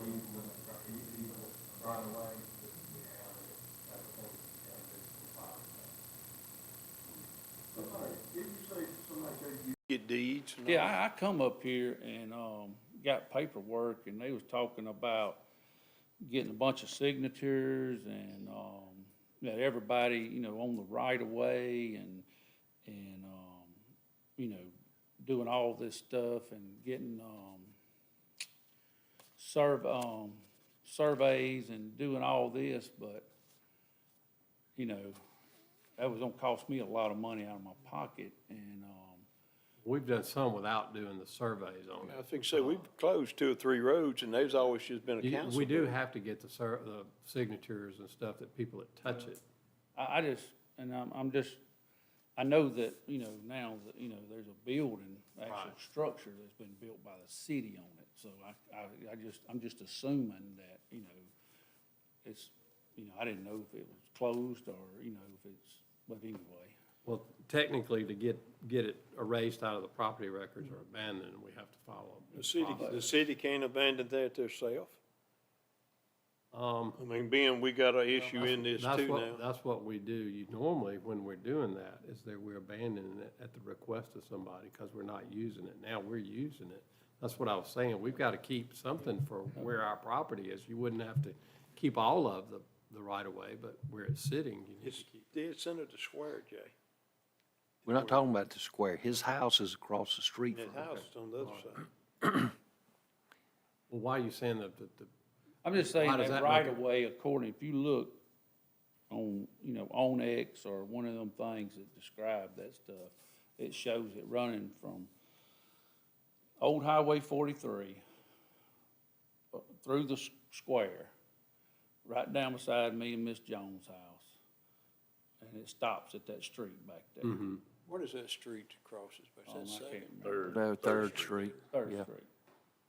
even when even right away, we have it, that's the thing, did you say somebody said you get deeds? And all Yeah, that? I come up here and, got paperwork, and they was talking about getting a bunch of signatures and, that everybody, on the right of way and, doing all this stuff and getting, surveys and doing all this, but, that was gonna cost me a lot of money out of my pocket, and, We've done some without doing the surveys on I it. think so. We've closed 2 or 3 roads, and there's always just been a council. We do have to get the signatures and stuff that people that touch it. I just, and I know that, now that, there's a building, actual Right. structure that's been built by the city on it. So I'm just assuming that, it's, I didn't know if it was closed or, if it's, but anyway. Well, technically, to get it erased out of the property records or abandoned, we have to follow. The city can't abandon that themselves. Um, I mean, being we got an issue in this too now. That's what we do. Normally, when we're doing that, is that we're abandoning it at the request of somebody because we're not using it. Now we're using it. That's what I was saying. We've got to keep something for where our property is. You wouldn't have to keep all of the right of way, but where it's sitting, you need to keep. It's under the square, Jay. We're not talking about the square. His house is across the street His from house there. is on the other side. Well, why are you saying that I'm just saying Why does that that right make it- of way, according, if you look on, on X or one of them things that describe that stuff, it shows it running from Old Highway 43 through the square, right down beside me and Miss Jones' house. And it stops at that street back there. What is that street that crosses? Is Oh, that I Second? can't remember. No, Third Street. Third Yeah. Street.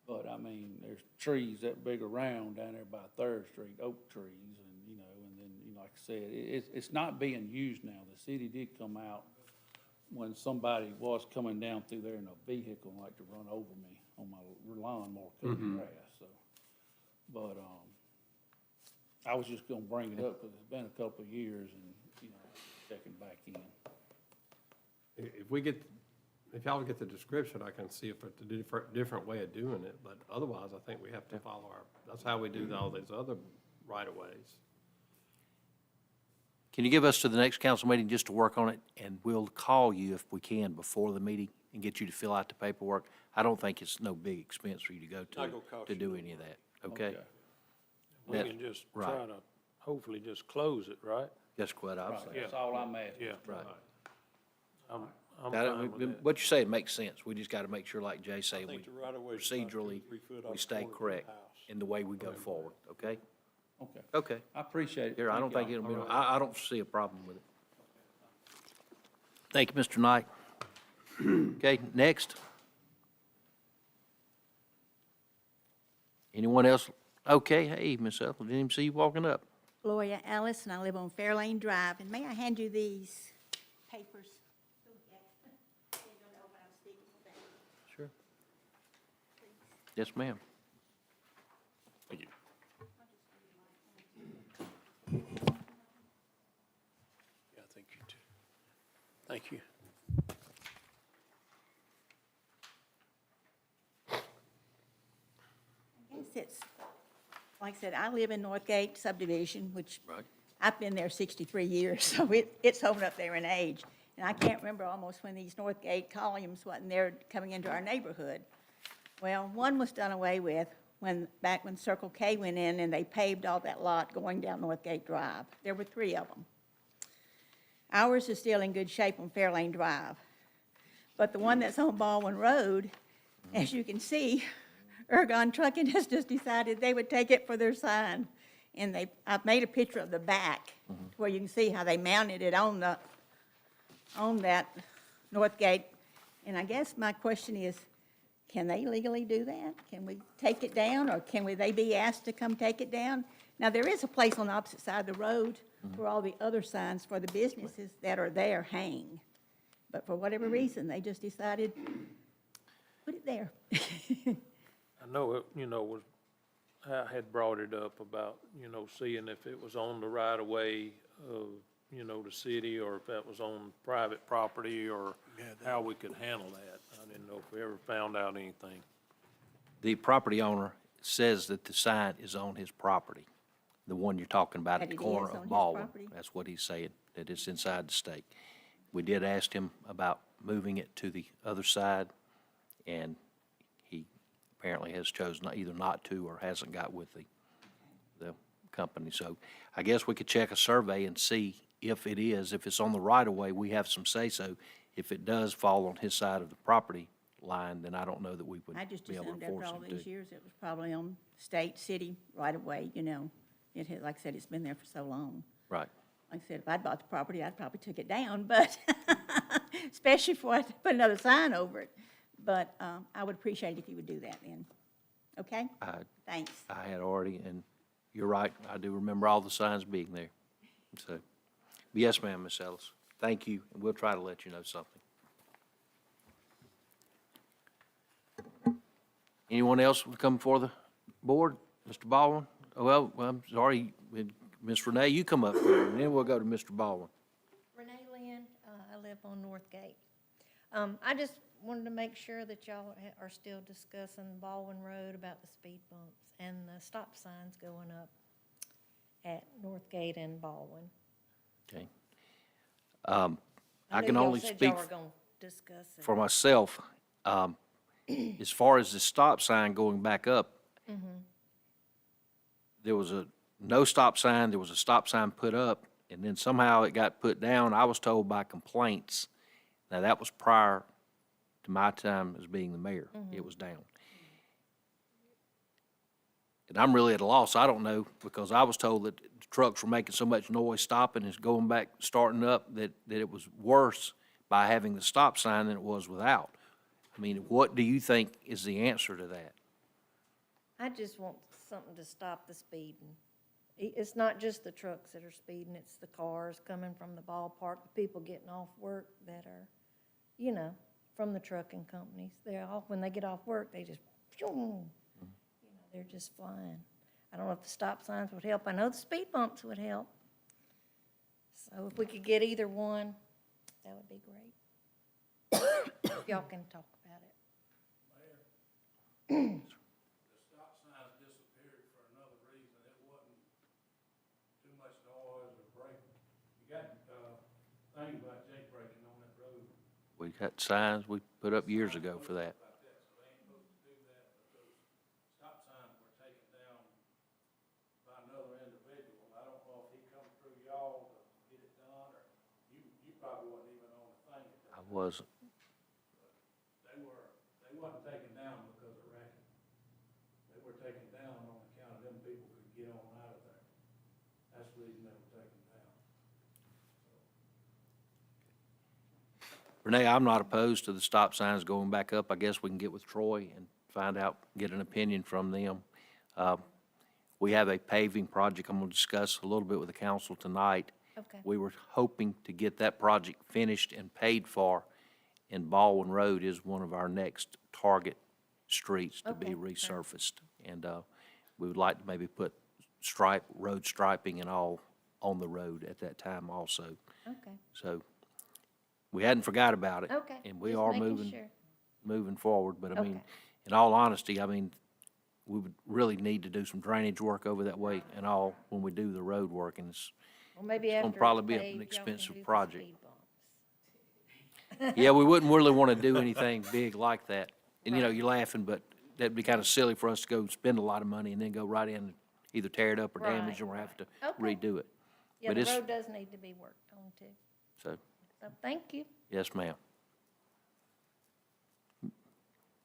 But I mean, there's trees that big around down there by Third Street, oak trees, and, and then, like I said, it's not being used now. The city did come out when somebody was coming down through there in a vehicle and like to run over me on my lawnmower cutting grass, so. But, I was just gonna bring it up because it's been a couple of years and, checking back in. if y'all get the description, I can see if it's a different way of doing it, but otherwise, I think we have to follow that's how we do all these other right-of-ways. Can you give us to the next council meeting just to work on it, and we'll call you if we can before the meeting and get you to fill out the paperwork? I don't think it's no big expense for you to go Not gonna to cost to you do no any of money. that, okay? We That- can just right. try to, hopefully just close it, right? That's what I was Right, saying. that's all I'm asking. Yeah. Right. I'm That- fine with that. What you say makes sense. We just got to make sure, like Jay say, I we think the right of way is about 2 or procedurally, 3 foot we off stay the corner of the correct house. in the way we go forward, okay? Okay, Okay. I appreciate it. Here, I don't think Thank it'll y'all. be, I don't see a problem with it. Thank you, Mr. Knight. Okay, next. Anyone else? Okay, hey, Miss Ethel, didn't even see you walking up. Gloria Ellis, and I live on Fairlane Drive. And may I hand you these papers? Sure. Yes, ma'am. Thank you. Yeah, I think you too. Thank you. I guess it's, like I said, I live in Northgate subdivision, which Right. I've been there 63 years, so it's holding up there in age. And I can't remember almost when these Northgate columns wasn't there coming into our neighborhood. Well, one was done away with back when Circle K went in and they paved all that lot going down Northgate Drive. There were 3 of them. Ours is still in good shape on Fairlane Drive. But the one that's on Baldwin Road, as you can see, Ergon Trucking has just decided they would take it for their sign. And I've made a picture of the back where you can see how they mounted it on that north gate. And I guess my question is, can they legally do that? Can we take it down, or they be asked to come take it down? Now, there is a place on the opposite side of the road where all the other signs for the businesses that are there hang. But for whatever reason, they just decided, put it there. I know it, was had brought it up about, seeing if it was on the right of way of, the city, or if that was on private property, or how we could handle that. I didn't know if we ever found out anything. The property owner says that the sign is on his property, the one you're talking about at That the it is corner on of his Baldwin. property? That's what he's saying, that it's inside the stake. We did ask him about moving it to the other side, and he apparently has chosen either not to or hasn't got with the company. So I guess we could check a survey and see if it is. If it's on the right-of-way, we have some say-so. If it does fall on his side of the property line, then I don't know that we would I just be able assumed to after force all him these to. years, it was probably on state, city, right away, you know. It had, like I said, it's been there for so long. Right. Like I said, if I'd bought the property, I'd probably took it down, but, especially if I had to put another sign over it. But I would appreciate it if you would do that then. Okay? Thanks. I had already, and you're right, I do remember all the signs being there. So, yes, ma'am, Miss Ellis. Thank you, and we'll try to let you know something. Anyone else would come before the board? Mr. Baldwin? Oh, well, I'm sorry, Miss Renee, you come up here, and then we'll go to Mr. Baldwin. Renee Lynn, I live on Northgate. I just wanted to make sure that y'all are still discussing Baldwin Road about the speed bumps and the stop signs going up at Northgate and Baldwin. Okay. I know can y'all only said speak y'all were gonna discuss it. for myself. As far as the stop sign going back up, there was a no stop sign, there was a stop sign put up, and then somehow it got put down. I was told by complaints. Now, that was prior to my time as being the mayor. It was down. And I'm really at a loss. I don't know, because I was told that the trucks were making so much noise stopping and going back, starting up, that it was worse by having the stop sign than it was without. I mean, what do you think is the answer to that? I just want something to stop the speeding. It's not just the trucks that are speeding, it's the cars coming from the ballpark, the people getting off work that are, from the trucking companies. They're all, when they get off work, they just, they're just flying. I don't know if the stop signs would help. I know the speed bumps would help. So if we could get either one, that would be great. If y'all can talk about it. The stop signs disappeared for another reason. It wasn't too much noise or braking. You got, thing about Jake braking on that road. We got signs we put up years ago for that. About that, so they ain't supposed to do that, but those stop signs were taken down by another individual. I don't know if he come through y'all to get it done, or you probably wasn't even on the thing at that I wasn't. They wasn't taken down because of racket. They were taken down on account of them people could get on out of there. That's the reason they were taken down. Renee, I'm not opposed to the stop signs going back up. I guess we can get with Troy and find out, get an opinion from them. We have a paving project I'm going to discuss a little bit with the council tonight. Okay. We were hoping to get that project finished and paid for, and Baldwin Road is one of our next target streets to be Okay, resurfaced. And we would like to maybe put road striping and all on the road at that time also. Okay. So we hadn't forgot about it. Okay, And we just are making sure. moving forward. But I mean, Okay. in all honesty, I mean, we would really need to do some drainage work over that way and all when we do the road work. And it's, Well, maybe It's after gonna probably it's be an paved, y'all can expensive do the project. speed bumps. yeah, we wouldn't really want to do anything big like that. And, Right. you're laughing, but that'd be kind of silly for us to go spend a lot of money and then go right in and either tear it up or damage it or have to Okay. redo it. Yeah, But the it's- road does need to be worked on too. So, So, thank you. yes, ma'am.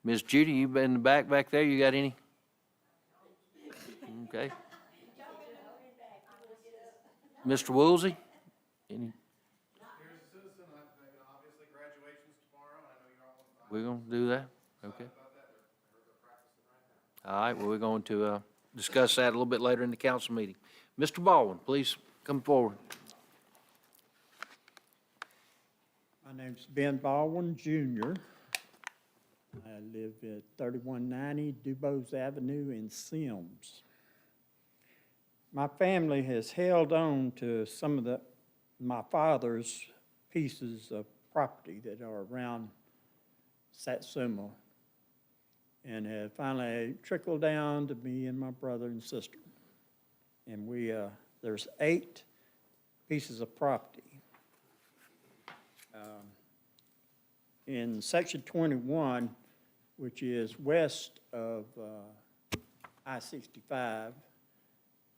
Ms. Judy, you been in the back there, you got any? Okay. Mr. Woolsey? Any? Here's a citizen, obviously graduation's tomorrow, I know you're all on fire We're gonna do that? Okay. about that, but we're practicing right now. All right, well, we're going to discuss that a little bit later in the council meeting. Mr. Baldwin, please come forward. My name's Ben Baldwin Jr. I live at 3190 Dubose Avenue in Sims. my family has held on to some of my father's pieces of property that are around Satsuma, and have finally trickled down to me and my brother and sister. And there's 8 pieces of property. In section 21, which is west of I-65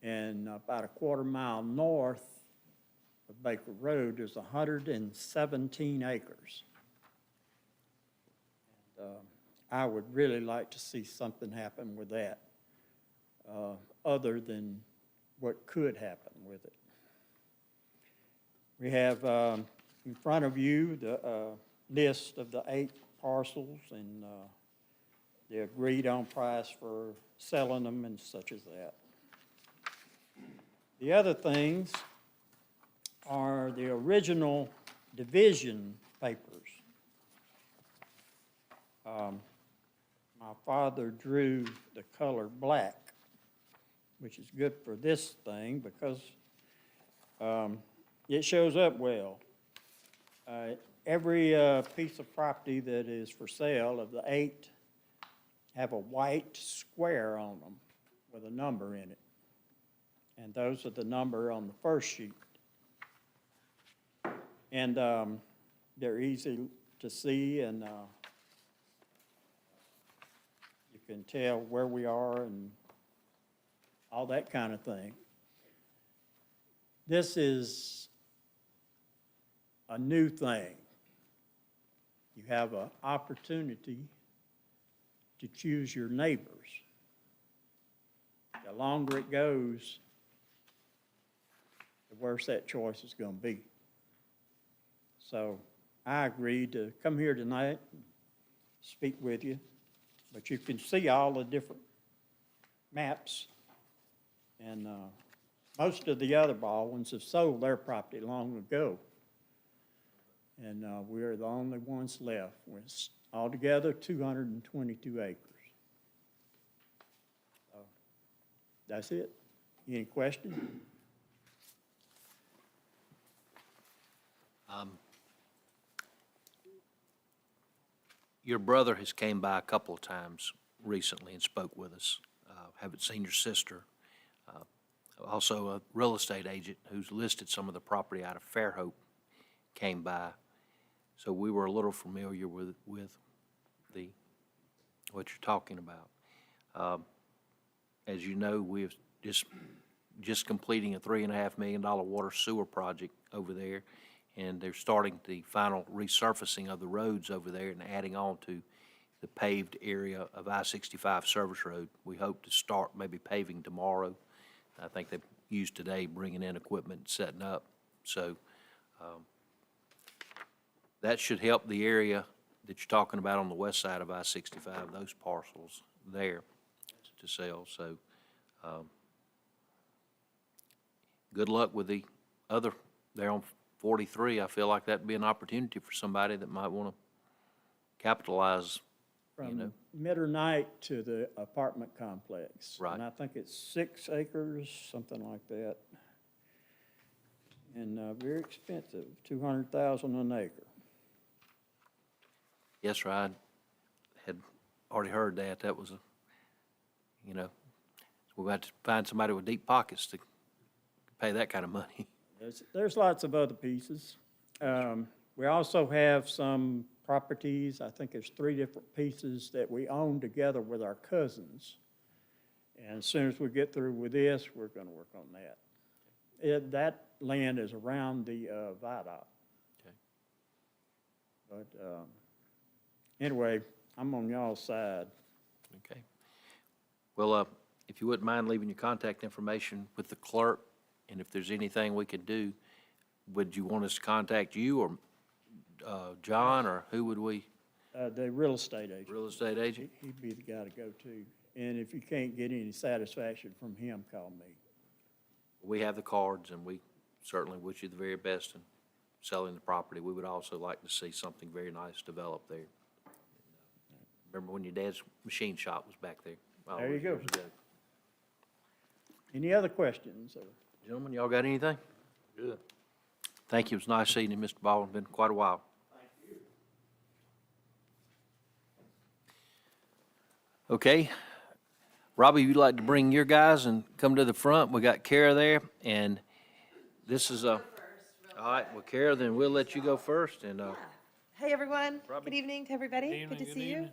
and about a quarter mile north of Baker Road, there's 117 acres. And, I would really like to see something happen with that, other than what could happen with it. We have in front of you the list of the 8 parcels and the agreed-on price for selling them and such as that. The other things are the original division papers. My father drew the color black, which is good for this thing because it shows up well. Every piece of property that is for sale of the 8 have a white square on them with a number in it. And those are the number on the first sheet. And they're easy to see, and you can tell where we are and all that kind of thing. This is a new thing. You have an opportunity to choose your neighbors. The longer it goes, the worse that choice is going to be. So I agreed to come here tonight and speak with you, but you can see all the different maps. And most of the other Baldwins have sold their property long ago. And we're the only ones left. We're altogether 222 acres. So that's it. Any questions? Your brother has came by a couple of times recently and spoke with us. Haven't seen your sister. Also, a real estate agent who's listed some of the property out of Fairhope came by. So we were a little familiar with what you're talking about. As you know, we're just completing a $3.5 million water sewer project over there, and they're starting the final resurfacing of the roads over there and adding on to the paved area of I-65 Service Road. We hope to start maybe paving tomorrow. I think they've used today bringing in equipment, setting up. So that should help the area that you're talking about on the west side of I-65, those parcels there to sell. So good luck with the other there on 43. I feel like that'd be an opportunity for somebody that might want to capitalize. From Middernite to the apartment complex. Right. And I think it's 6 acres, something like that. And very expensive, $200,000 an acre. Yes, sir, I had already heard that. That was we've got to find somebody with deep pockets to pay that kind of money. There's lots of other pieces. We also have some properties, I think there's 3 different pieces that we own together with our cousins. And as soon as we get through with this, we're going to work on that. That land is around the viaduct. Okay. But anyway, I'm on y'all's side. Okay. Well, if you wouldn't mind leaving your contact information with the clerk, and if there's anything we could do, would you want us to contact you or John, or who would we? The real estate agent. Real estate agent? He'd be the guy to go to. And if you can't get any satisfaction from him, call me. We have the cards, and we certainly wish you the very best in selling the property. We would also like to see something very nice develop there. Remember when your dad's machine shop was back there? There you go. Years ago. Any other questions? Gentlemen, y'all got anything? Good. Thank you. It was nice seeing you, Mr. Baldwin. Been quite a while. Okay. Robbie, you'd like to bring your guys and come to the front? We got Kara there, and this is all right, well, Kara, then we'll let you go first, and, Hey, everyone. Robbie. Good evening to everybody. Evening, Good to good see you.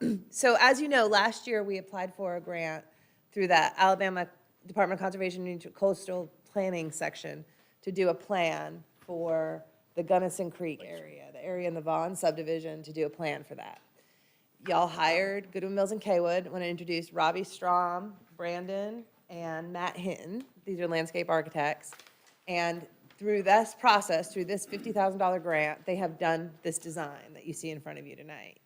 evening. So as you know, last year we applied for a grant through the Alabama Department of Conservation and Coastal Planning section to do a plan for the Gunnison Creek area, the area in the Vaughn subdivision, to do a plan for that. Y'all hired Goodwin Mills and Kaywood. Want to introduce Robbie Strom, Brandon, and Matt Hinton. These are landscape architects. And through this process, through this $50,000 grant, they have done this design that you see in front of you tonight.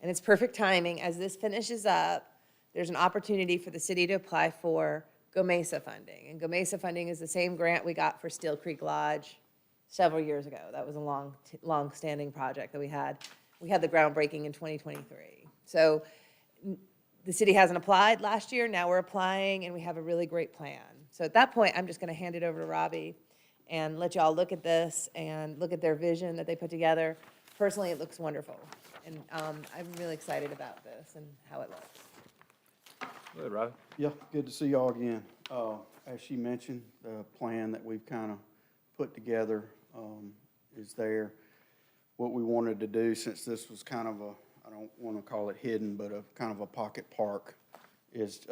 And it's perfect timing. As this finishes up, there's an opportunity for the city to apply for GOMESA funding. And GOMESA funding is the same grant we got for Steel Creek Lodge several years ago. That was a long-standing project that we had. We had the groundbreaking in 2023. So the city hasn't applied last year. Now we're applying, and we have a really great plan. So at that point, I'm just going to hand it over to Robbie and let y'all look at this and look at their vision that they put together. Personally, it looks wonderful. And I'm really excited about this and how it looks. Good, Robbie. Yeah, good to see y'all again. As she mentioned, the plan that we've kind of put together is there. What we wanted to do, since this was kind of a, I don't want to call it hidden, but a kind of a pocket park, is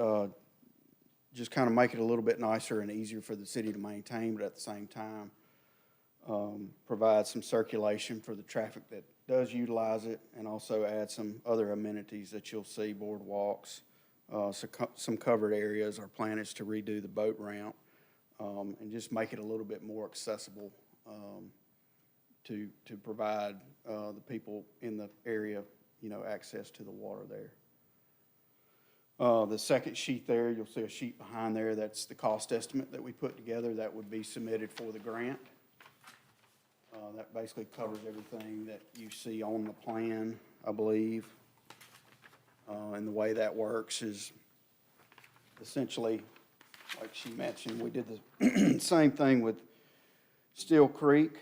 just kind of make it a little bit nicer and easier for the city to maintain, but at the same time, provide some circulation for the traffic that does utilize it, and also add some other amenities that you'll see, boardwalks, some covered areas. Our plan is to redo the boat ramp and just make it a little bit more accessible to provide the people in the area, access to the water there. The second sheet there, you'll see a sheet behind there. That's the cost estimate that we put together that would be submitted for the grant. That basically covers everything that you see on the plan, I believe. And the way that works is essentially, like she mentioned, we did the same thing with Steel Creek.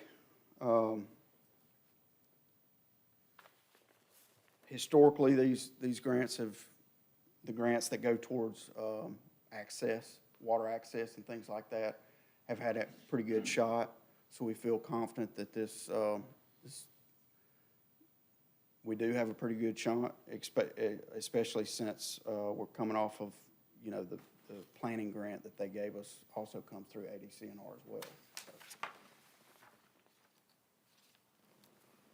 Historically, these grants the grants that go towards access, water access and things like that, have had a pretty good shot. So we feel confident that we do have a pretty good shot, especially since we're coming off of, the planning grant that they gave us also comes through ADCNR as well.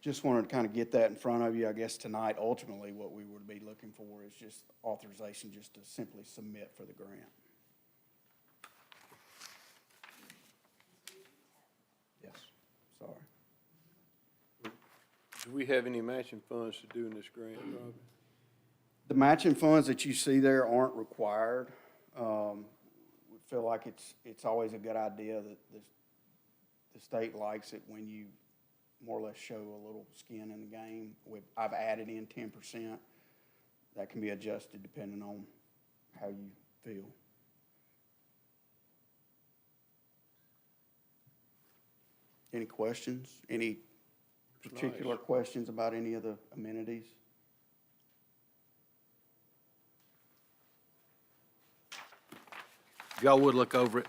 Just wanted to kind of get that in front of you. I guess tonight, ultimately, what we would be looking for is just authorization just to simply submit for the grant. Yes, sorry. Do we have any matching funds to do in this grant, Robbie? The matching funds that you see there aren't required. We feel like it's always a good idea that the state likes it when you more or less show a little skin in the game. I've added in 10%. That can be adjusted depending on how you feel. Any questions? Any particular questions about any of the amenities? If y'all would look over it.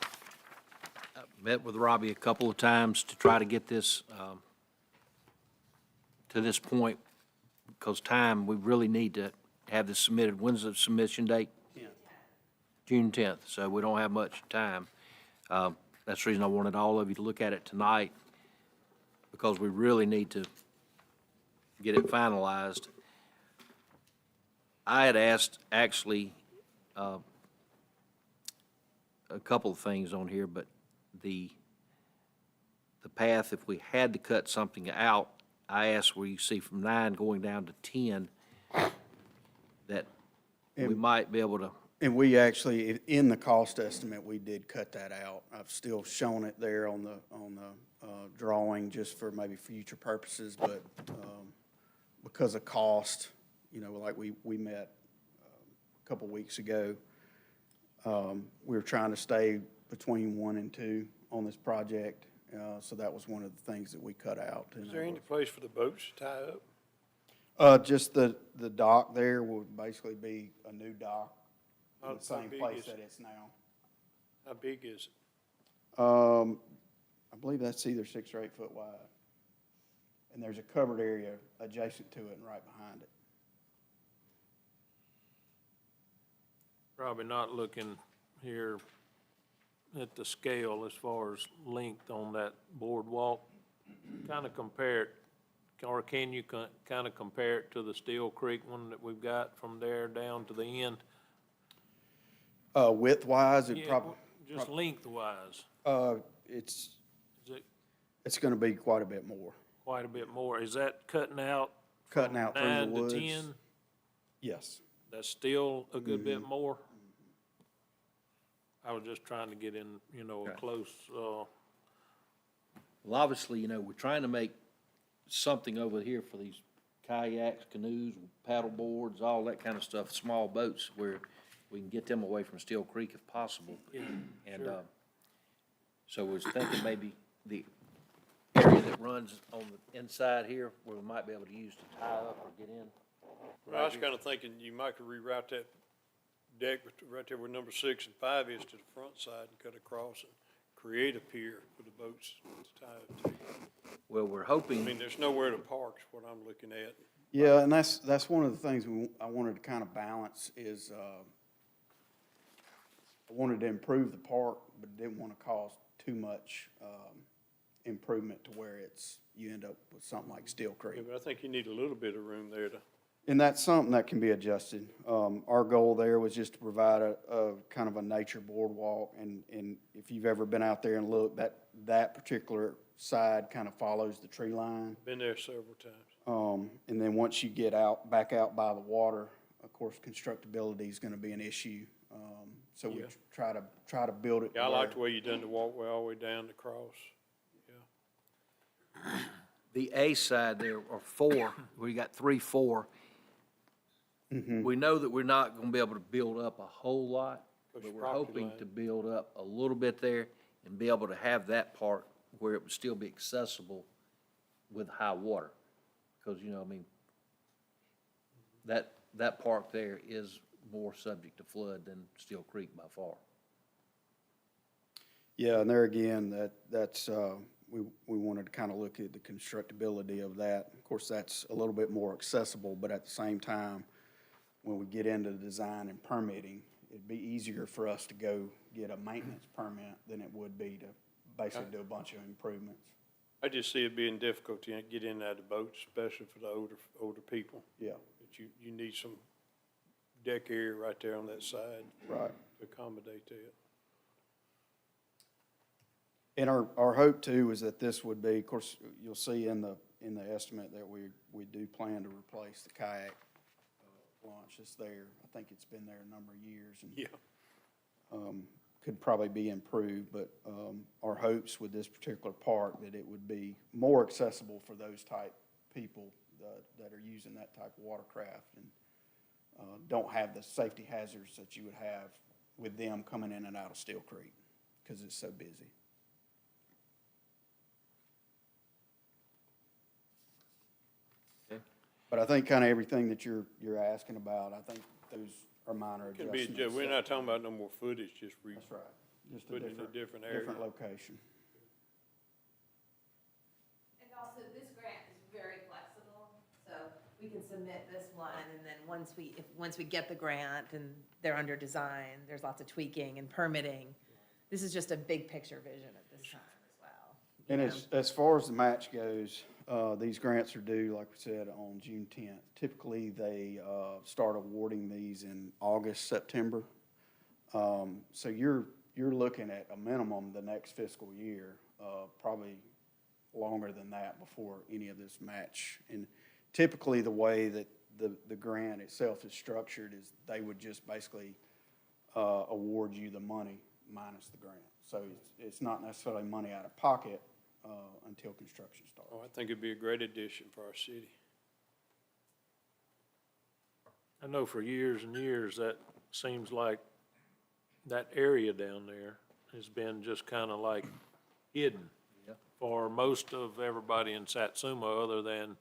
I met with Robbie a couple of times to try to get this to this point, because we really need to have this submitted. When's the submission date? 10th. June 10th, so we don't have much time. That's the reason I wanted all of you to look at it tonight, because we really need to get it finalized. I had asked, actually, a couple of things on here, but the path, if we had to cut something out, I asked where you see from 9 going down to 10, that we might be able to. And we actually, in the cost estimate, we did cut that out. I've still shown it there on the drawing just for maybe future purposes, but because of cost, like we met a couple weeks ago, We were trying to stay between 1 and 2 on this project, so that was one of the things that we cut out. Is there any place for the boats to tie up? Just the dock there would basically be a new dock in How the same big place is that it? it's now. How big is it? I believe that's either 6 or 8 foot wide. And there's a covered area adjacent to it and right behind it. Probably not looking here at the scale as far as length on that boardwalk. Kind of compare it, or can you kind of compare it to the Steel Creek one that we've got from there down to the end? Width-wise, it Yeah, probably, just lengthwise, it's is it gonna be quite a bit more. quite a bit more? Is that cutting out Cutting out through the 9 to woods. 10? Yes. That's still a good bit more? I was just trying to get in, a Okay. close, Well, obviously, we're trying to make something over here for these kayaks, canoes, paddle boards, all that kind of stuff, small boats, where we can get them away from Steel Creek if possible. And, sure. so we was thinking maybe the area that runs on the inside here, where we might be able to use to tie up or get in. Well, I was kind of thinking you might could reroute that deck right there where number 6 and 5 is to the front side and cut across and create a pier for the boats to tie up to. Well, we're I hoping, mean, there's nowhere to park is what I'm looking at. Yeah, and that's one of the things I wanted to kind of balance is, I wanted to improve the park, but didn't want to cause too much, improvement to where you end up with something like Steel Yeah, Creek. but I think you need a little bit of room there to, And that's something that can be adjusted. Our goal there was just to provide a kind of a nature boardwalk, and if you've ever been out there and looked, that particular side kind of follows the tree line. been there several times. And then once you get back out by the water, of course, constructability is gonna be an issue. So we Yeah. try to build it. Yeah, I to like the where- way you done the walkway all the way down to cross. Yeah. the A side there are 4, we got 3, 4. We know that we're not gonna be able to build up a whole lot, Push but we're property hoping line. to build up a little bit there and be able to have that part where it would still be accessible with high water. Because, that park there is more subject to flood than Steel Creek by far. Yeah, and there again, that's, we wanted to kind of look at the constructability of that. Of course, that's a little bit more accessible, but at the same time, when we get into the design and permitting, it'd be easier for us to go get a maintenance permit than it would be to basically do a bunch of improvements. I just see it being difficult to get in and out of the boats, especially for the older people. Yeah, But you need some deck area right there on that side right. to accommodate that. And our hope too is that this would be, of course, you'll see in the estimate that we do plan to replace the kayak launch that's there. I think it's been there a number of years and Yeah. could probably be improved, but our hopes with this particular park that it would be more accessible for those type people that are using that type of watercraft and don't have the safety hazards that you would have with them coming in and out of Steel Creek because it's so busy. But I think kind of everything that you're asking about, I think those are minor Can be, adjustments. we're not talking about no more footage, just That's right. Just a putting it in a different area. different location. And also, this grant is very flexible, so we can submit this one, and then once we get the grant and they're under design, there's lots of tweaking and permitting. This is just a big picture vision at this time as well. And you know? as far as the match goes, these grants are due, like we said, on June 10th. Typically, they start awarding these in August, September. So you're looking at a minimum the next fiscal year, probably longer than that before any of this match. And typically, the way that the grant itself is structured is they would just basically award you the money minus the grant. So it's not necessarily money out of pocket until construction starts. Oh, I think it'd be a great addition for our city. I know for years and years, that seems like that area down there has been just kind of like hidden Yeah. for most of everybody in Satsuma, other than,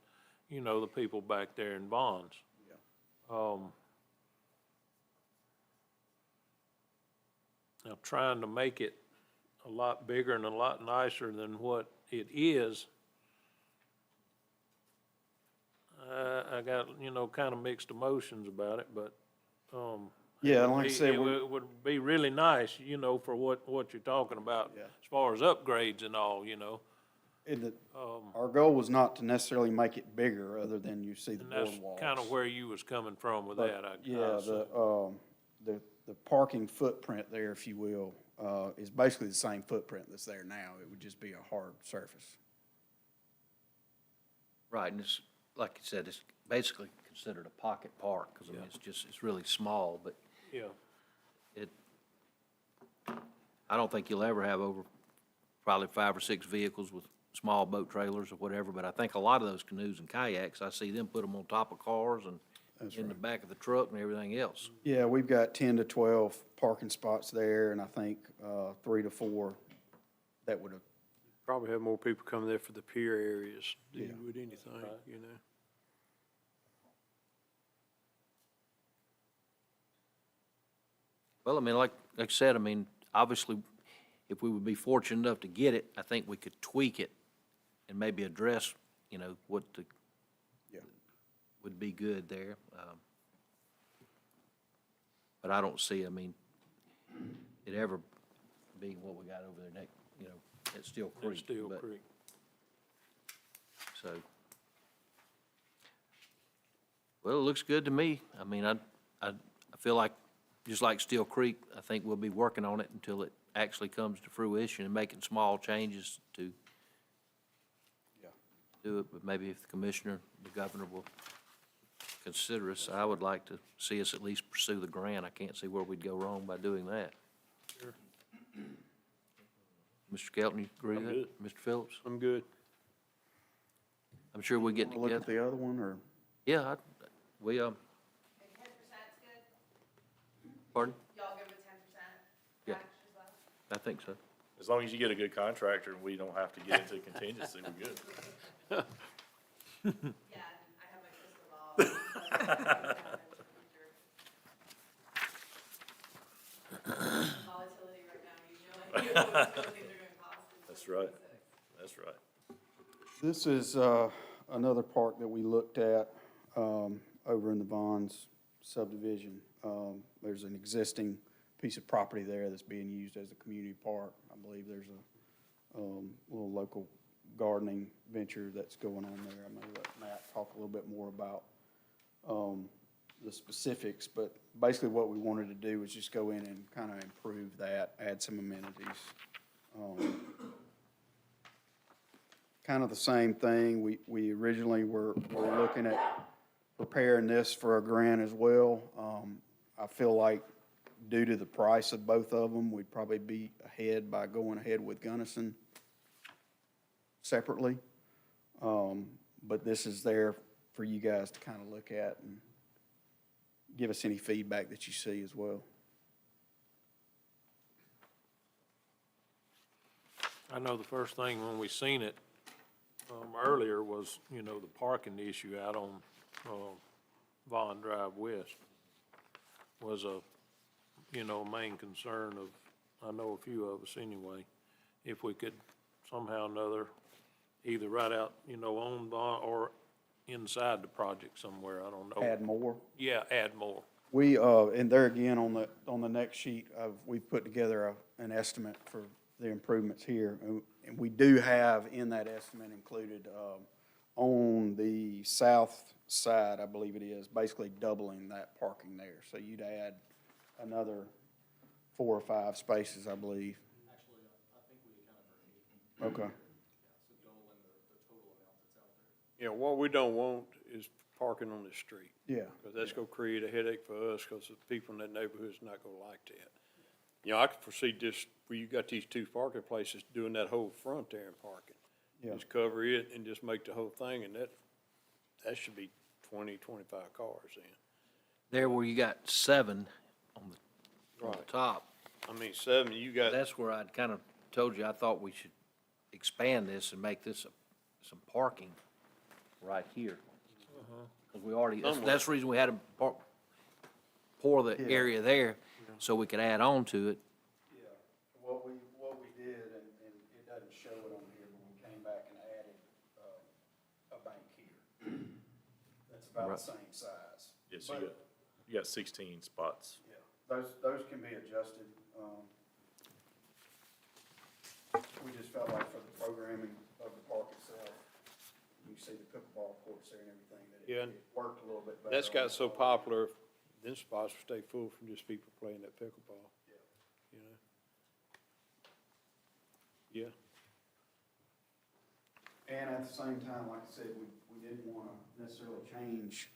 you know, the people back there in Bonds. Now, trying to make it a lot bigger and a lot nicer than what it is, I got, you know, kind of mixed emotions about it, but, Yeah, and like I said, it would be really nice, you know, for what you're talking about, Yeah. as far as upgrades and all, you know. our goal was not to necessarily make it bigger, other than you see the And that's boardwalks. kind of where you was coming from with But, that, I yeah, assume. the parking footprint there, if you will, is basically the same footprint that's there now. It would just be a hard surface. Right, and it's, like you said, it's basically considered a pocket park, because I mean, it's really small, but Yeah, I don't think you'll ever have over probably 5 or 6 vehicles with small boat trailers or whatever, but I think a lot of those canoes and kayaks, I see them put them on top of cars and in the back of the truck and everything else. Yeah, we've got 10 to 12 parking spots there, and I think 3 to 4 that would have, Probably have more people coming there for the pier areas than you Yeah. would anything, you know? Well, I mean, like I said, I mean, obviously, if we would be fortunate enough to get it, I think we could tweak it and maybe address, you know, what the, Yeah. would be good there. But I don't see, I mean, it ever being what we got over there next, you know, at Steel Creek. it's Steel but- Creek. So, well, it looks good to me. I mean, I feel like, just like Steel Creek, I think we'll be working on it until it actually comes to fruition and making small changes to Yeah. do it. But maybe if the commissioner, the governor will consider us, I would like to see us at least pursue the grant. I can't see where we'd go wrong by doing that. Sure. Mr. Kelton, you agree with I'm that? Mr. Phillips? I'm good. I'm sure we get Wanna look at together. the other one, or? Yeah, we, 10%'s good? pardon? Y'all good with 10% Yeah. match as well? I think so. As long as you get a good contractor and we don't have to get into contingency, we're good. Yeah, I have my crystal ball. Volatility right now, you know, what things are gonna cost. That's right. That's right. This is another park that we looked at over in the Bonds subdivision. There's an existing piece of property there that's being used as a community park. I believe there's a little local gardening venture that's going on there. I'm gonna let Matt talk a little bit more about the specifics, but basically what we wanted to do was just go in and kind of improve that, add some amenities. Kind of the same thing. We originally were looking at preparing this for a grant as well. I feel like due to the price of both of them, we'd probably be ahead by going ahead with Gunnison separately. But this is there for you guys to kind of look at and give us any feedback that you see as well. I know the first thing when we seen it, earlier was, you know, the parking issue out on, Vaughn Drive West was a, you know, main concern of, I know a few of us anyway. If we could somehow or another, either right out, you know, on Vaughn or inside the project somewhere, I don't know. Add more. Yeah, add more. We, and there again, on the next sheet, we've put together an estimate for the improvements here. And we do have in that estimate included, on the south side, I believe it is, basically doubling that parking there. So you'd add another 4 or 5 spaces, I believe. Actually, I think we accounted for 8. Okay. So doubling the total amount that's out there. You know, what we don't want is parking on the street. Yeah. Because that's gonna create a headache for us, because the people in that neighborhood's not gonna like that. You know, I could foresee this, where you got these 2 parking places, doing that whole front there and parking. Yeah. Just cover it and just make the whole thing, and that should be 20, 25 cars then. There where you got 7 on the Right. top, I mean, 7, you got, That's where I'd kind of told you, I thought we should expand this and make this some parking right here. Because we already, that's the reason we had to pour the Yeah. area there, so we could add on to it. Yeah, what we did, and it doesn't show it on here, but we came back and added, a bank here. That's about Right. the same size. Yeah, so But, you got 16 spots. yeah, those can be adjusted. We just felt like for the programming of the park itself, you see the pickleball courts there and everything, that Yeah, it worked a little bit better. that's on got the so park. popular, them spots will stay full from just people playing that pickleball. Yeah. You know? Yeah. And at the same time, like I said, we didn't want to necessarily change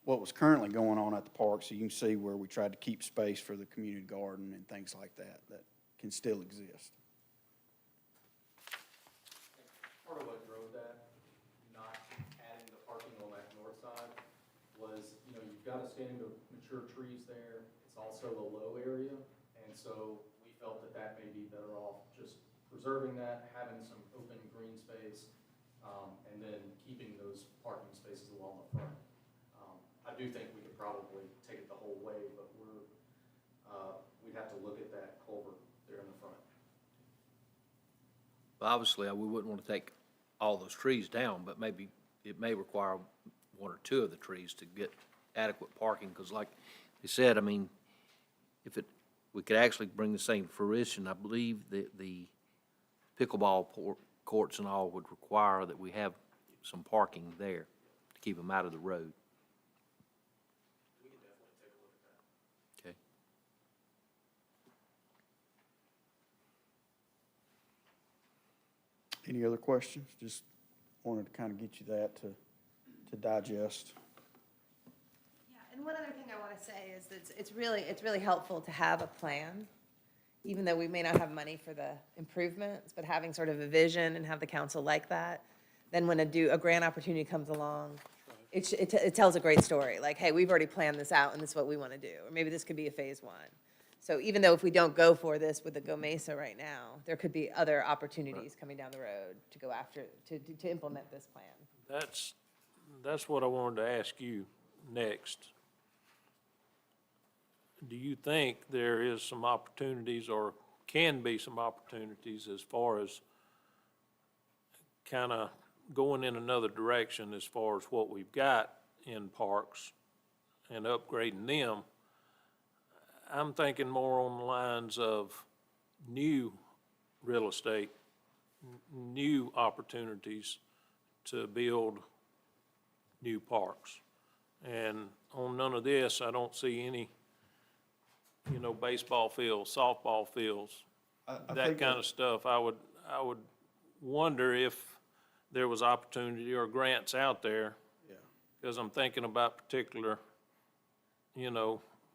what was currently going on at the park, so you can see where we tried to keep space for the community garden and things like that, that can still exist. Part of what drove that, not adding the parking on that north side, was, you know, you've got a standing of mature trees there. It's also a low area, and so we felt that that may be better off just preserving that, having some open green space, and then keeping those parking spaces along the front. I do think we could probably take it the whole way, but we'd have to look at that culvert there in the front. But obviously, we wouldn't want to take all those trees down, but maybe it may require one or two of the trees to get adequate parking, because like they said, I mean, we could actually bring this thing to fruition, I believe that the pickleball courts and all would require that we have some parking there to keep them out of the road. We can definitely take a look at that. Okay. Any other questions? Just wanted to kind of get you that to digest. Yeah, and one other thing I want to say is that it's really helpful to have a plan, even though we may not have money for the improvements, but having sort of a vision and have the council like that, then when a grant opportunity comes along, it tells a great story, like, hey, we've already planned this out and this is what we want to do, or maybe this could be a phase 1. So even though if we don't go for this with the Go Mesa right now, there could be other opportunities coming down the road to go after, to implement this plan. That's what I wanted to ask you next. Do you think there is some opportunities or can be some opportunities as far as kind of going in another direction as far as what we've got in parks and upgrading them? I'm thinking more on the lines of new real estate, new opportunities to build new parks. And on none of this, I don't see any, baseball fields, softball fields, that kind of stuff. I would wonder if there was opportunity or grants out there. Yeah. Because I'm thinking about particular,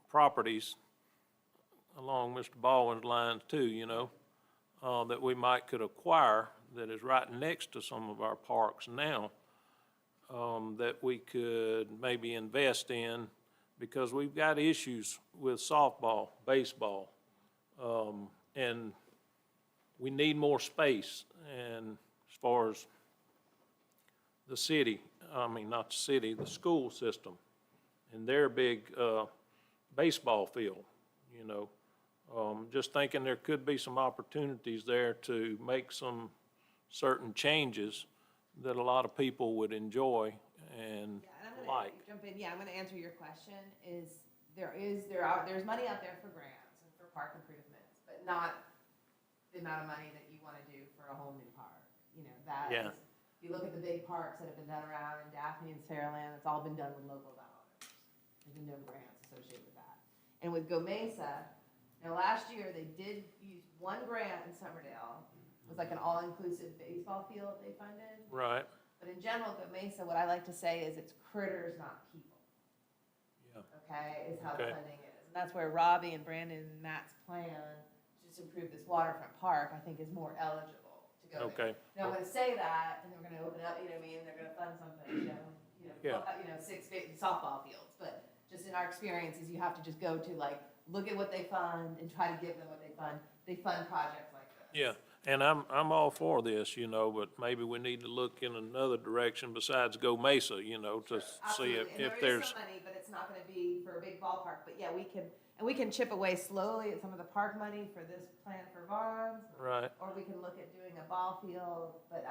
properties along Mr. Baldwin's lines too, that we could acquire that is right next to some of our parks now, that we could maybe invest in, because we've got issues with softball, baseball, and we need more space. And as far as the city, not the city, the school system, and their big baseball field, just thinking there could be some opportunities there to make some certain changes that a lot of people would enjoy and Yeah, and I'm like. gonna jump in, I'm gonna answer your question, there's money out there for grants and for park improvements, but not the amount of money that you wanna do for a whole new park. Yeah. If you look at the big parks that have been done around in Daphne and Fairland, it's all been done with local dollars. There's been no grants associated with that. And with Go Mesa, now last year, they did use one grant in Summerdale, it was like an all-inclusive baseball field they funded. Right, But in general, Go Mesa, what I like to say is it's critters, not people. Yeah. Okay, is how the Okay. funding is. And that's where Robbie and Brandon and Matt's plan to just improve this waterfront park, I think, is more eligible to go there. okay. Now, I'm gonna say that, and then we're gonna open up, they're gonna fund something, Yeah. 6 softball fields. But just in our experiences, you have to just go to like look at what they fund and try to give them what they fund. They fund projects like this. Yeah, and I'm all for this, you know, but maybe we need to look in another direction besides Go Mesa, you know, to see Absolutely, if and there is there's, some money, but it's not gonna be for a big ballpark, but yeah, we can chip away slowly at some of the park money for this plan for Vons. right, Or we can look at doing a ball field, but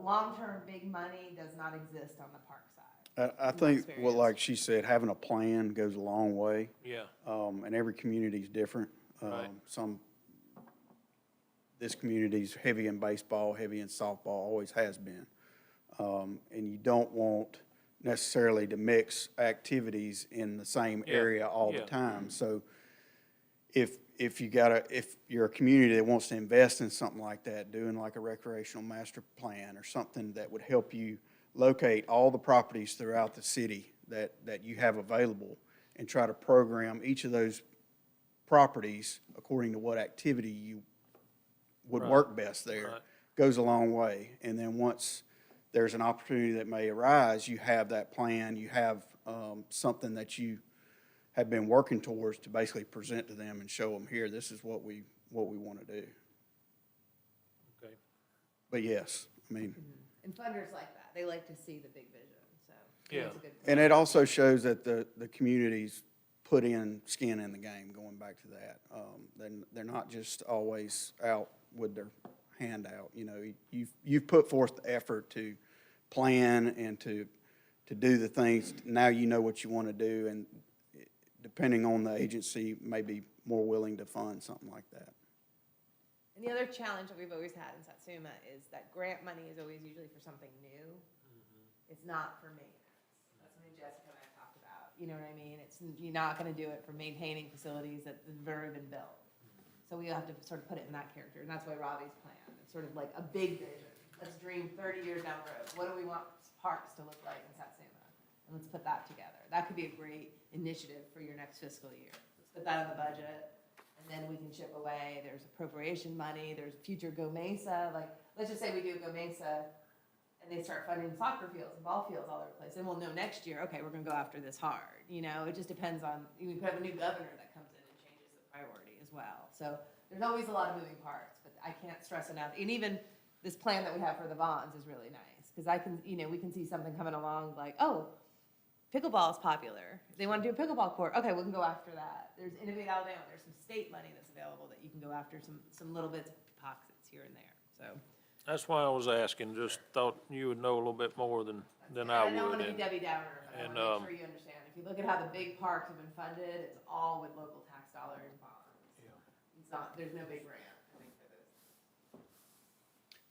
long-term big money does not exist on the park side. I think, well, like she said, having a plan goes a long way. yeah, And every community's different. Right. This community's heavy in baseball, heavy in softball, always has been. And you don't want necessarily to mix activities in the same Yeah, area all the yeah. time. So if you're a community that wants to invest in something like that, doing like a recreational master plan or something that would help you locate all the properties throughout the city that you have available and try to program each of those properties according to what activity you would Right. work best there, Right. goes a long way. And then once there's an opportunity that may arise, you have that plan, you have something that you have been working towards to basically present to them and show them, here, this is what we want to do. okay. But yes, I mean, And funders like that, they like to see the big vision, so. Yeah. it's a good and it also shows that the communities put in skin in the game, going back to that. They're not just always out with their hand out, you know, you've put forth the effort to plan and to do the things. Now you know what you want to do, and depending on the agency, may be more willing to fund something like that. And the other challenge that we've always had in Satsuma is that grant money is always usually for something new. It's not for maintenance. That's something Jessica and I talked about, you know what I mean? You're not gonna do it for maintaining facilities that have already been built. So we have to sort of put it in that character, and that's why Robbie's plan, it's sort of like a big vision. Let's dream 30 years down the road. What do we want parks to look like in Satsuma? And let's put that together. That could be a great initiative for your next fiscal year. Let's put that in the budget, and then we can chip away. There's appropriation money, there's future Go Mesa, like, let's just say we do Go Mesa, and they start funding soccer fields and ball fields all over the place, then we'll know next year, okay, we're gonna go after this hard, you know? It just depends on, we could have a new governor that comes in and changes the priority as well. So there's always a lot of moving parts, but I can't stress enough, and even this plan that we have for the bonds is really nice, because I can, you know, we can see something coming along like, oh, pickleball is popular. They want to do a pickleball court. Okay, we can go after that. There's Innovate Alabama. There's some state money that's available that you can go after, some little bits of pockets here and there, so. That's why I was asking, just thought you would know a little bit more than I And I don't would. want to be and- Debbie Downer, but I and, want to make sure you understand. If you look at how the big parks have been funded, it's all with local tax dollars and bonds. It's not, there's no big grant, I think, for this.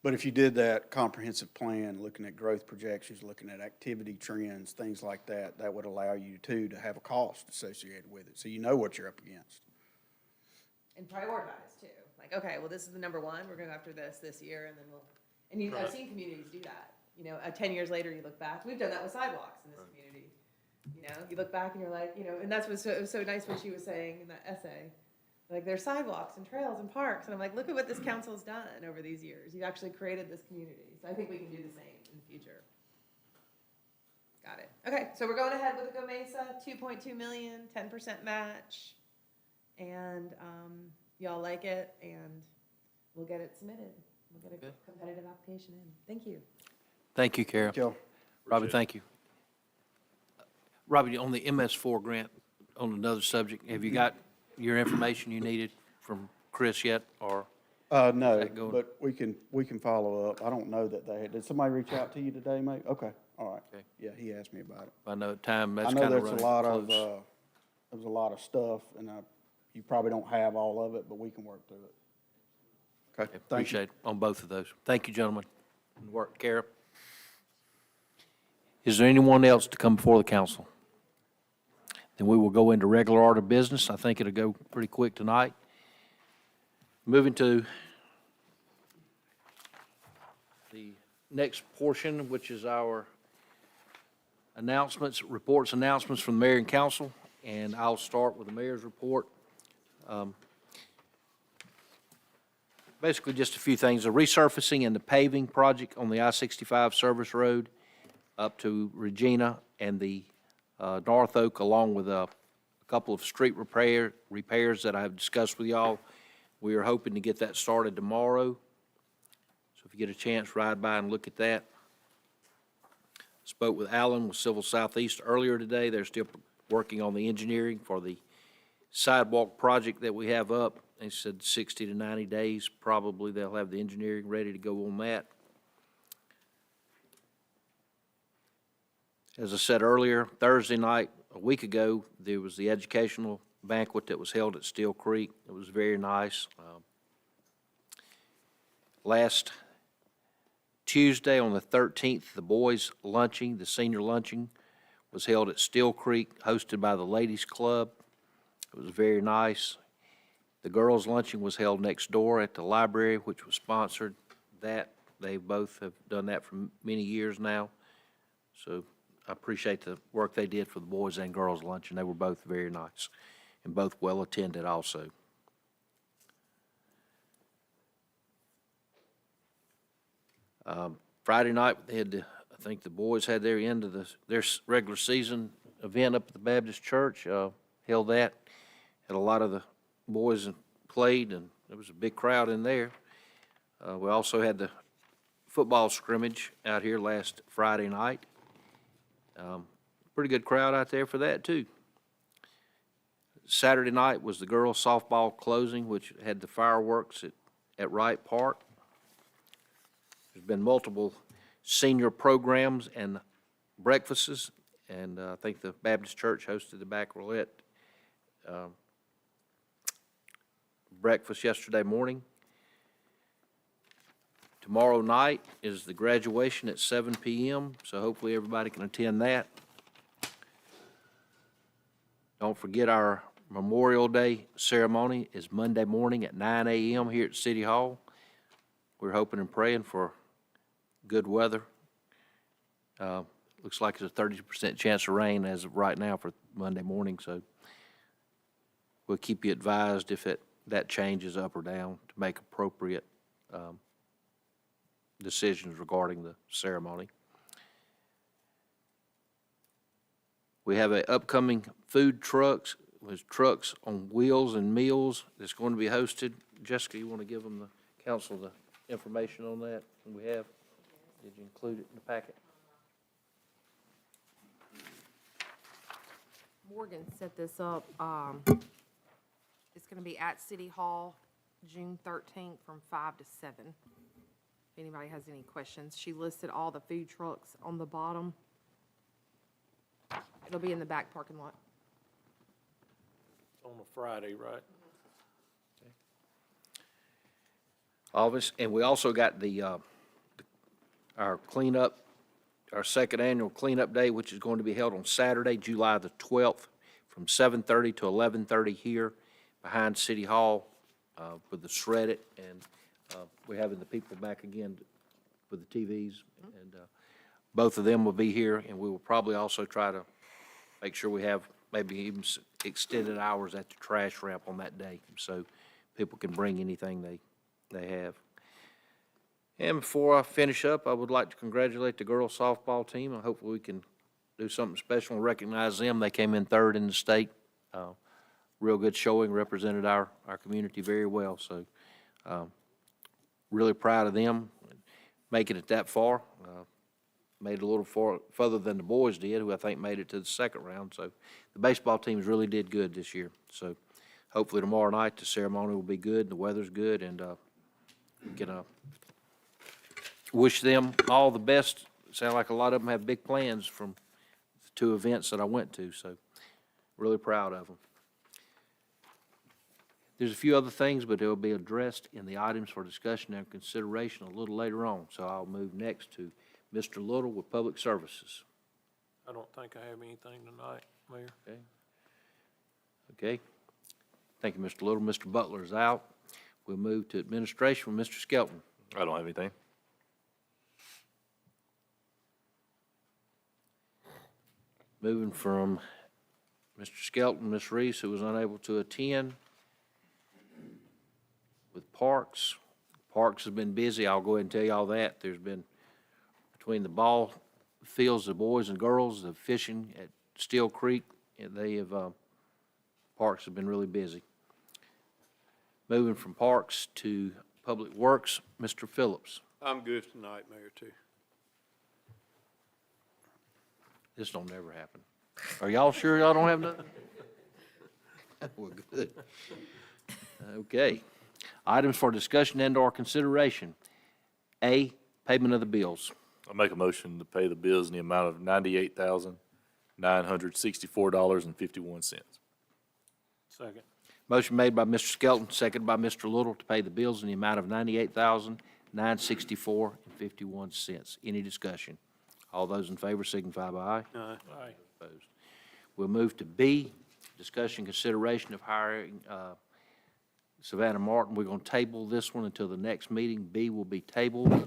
But if you did that comprehensive plan, looking at growth projections, looking at activity trends, things like that, that would allow you to have a cost associated with it, so you know what you're up against. And prioritize too. Like, okay, well, this is the number one, we're going after this year, and then I've Right. seen communities do that. You know, 10 years later, you look back, we've done that with sidewalks in this community. You know, you look back and you're like, you know, and that's what's it was so nice what she was saying in that essay. Like, there's sidewalks and trails and parks, and I'm like, look at what this council's done over these years. You've actually created this community. So I think we can do the same in the future. Got it. Okay, so we're going ahead with the Go Mesa, 2.2 million, 10% match. And y'all like it, and we'll get it submitted. We'll get a competitive application in. Thank you. Thank you, Carol. Joe? Robbie, thank you. Robbie, on the MS4 grant, on another subject, have you got your information you needed from Chris yet, or? No, that going? but we can follow up. I don't know that did somebody reach out to you today, mate? Okay, all right. Okay. Yeah, he asked me about it. I know time, I that's know kind of there's running a lot of, close. there's a lot of stuff, and you probably don't have all of it, but we can work through it. Okay, thank you. Appreciate it on both of those. Thank you, gentlemen. Good work, Carol. Is there anyone else to come before the council? Then we will go into regular order of business. I think it'll go pretty quick tonight. Moving to the next portion, which is our announcements, reports, announcements from the mayor and council, and I'll start with the mayor's report. Basically, just a few things. The resurfacing and the paving project on the I-65 service road up to Regina and the North Oak, along with a couple of street repairs that I've discussed with y'all. We are hoping to get that started tomorrow. So if you get a chance, ride by and look at that. Spoke with Alan with Civil Southeast earlier today. They're still working on the engineering for the sidewalk project that we have up. They said 60 to 90 days, probably they'll have the engineering ready to go on that. As I said earlier, Thursday night, a week ago, there was the educational banquet that was held at Steel Creek. It was very nice. Last Tuesday, on the 13th, the boys' luncheon, the senior luncheon, was held at Steel Creek, hosted by the Ladies Club. It was very nice. The girls' luncheon was held next door at the library, which was sponsored. They both have done that for many years now. So I appreciate the work they did for the boys and girls' luncheon. They were both very nice and both well attended also. Friday night, they had I think the boys had their end of their regular season event up at the Baptist Church. Held that. Had a lot of the boys played, and there was a big crowd in there. We also had the football scrimmage out here last Friday night. Pretty good crowd out there for that, too. Saturday night was the girls' softball closing, which had the fireworks at Wright Park. There's been multiple senior programs and breakfasts, and I think the Baptist Church hosted the baccalaureate breakfast yesterday morning. Tomorrow night is the graduation at 7 p.m., so hopefully everybody can attend that. Don't forget our Memorial Day ceremony is Monday morning at 9 a.m. here at City Hall. We're hoping and praying for good weather. Looks like there's a 30% chance of rain as of right now for Monday morning, so we'll keep you advised if that changes up or down to make appropriate decisions regarding the ceremony. We have an upcoming food trucks with trucks on wheels and meals that's going to be hosted. Jessica, you want to give them the council the information on that? We have. Did you include it in the packet? Morgan set this up. It's going to be at City Hall, June 13th from 5 to 7. If anybody has any questions, she listed all the food trucks on the bottom. It'll be in the back parking lot. On a Friday, right? Always, and we also got our cleanup, our second annual cleanup day, which is going to be held on Saturday, July the 12th, from 7:30 to 11:30 here behind City Hall with the Shred It, and we're having the people back again with the TVs, and both of them will be here, and we will probably also try to make sure we have maybe even extended hours at the trash ramp on that day, so people can bring anything they have. And before I finish up, I would like to congratulate the girls softball team. Hopefully we can do something special and recognize them. They came in third in the state. Real good showing, represented our community very well. So really proud of them making it that far. Made it a little further than the boys did, who I think made it to the second round. So the baseball teams really did good this year. So hopefully tomorrow night the ceremony will be good, the weather's good, and we can wish them all the best. Sound like a lot of them have big plans from the two events that I went to, so really proud of them. There's a few other things, but they'll be addressed in the items for discussion and consideration a little later on. So I'll move next to Mr. Little with Public Services. I don't think I have anything tonight, Mayor. Okay. Thank you, Mr. Little. Mr. Butler is out. We'll move to administration with Mr. Skelton. I don't have anything. Moving from Mr. Skelton, Ms. Reese, who was unable to attend. With Parks. Parks has been busy. I'll go ahead and tell you all that. There's been, between the ball fields, the boys and girls, the fishing at Steel Creek, and they have Parks has been really busy. Moving from Parks to Public Works, Mr. Phillips. I'm good tonight, Mayor, too. This don't never happen. Are y'all sure y'all don't have nothing? Well, good. Okay. Items for discussion and/or consideration. A, payment of the bills. I make a motion to pay the bills in the amount of $98,964.51. Second. Motion made by Mr. Skelton, seconded by Mr. Little to pay the bills in the amount of $98,964.51. Any discussion? All those in favor signify by aye. Aye. Opposed. We'll move to B, discussion consideration of hiring Savannah Martin. We're going to table this one until the next meeting. B will be tabled.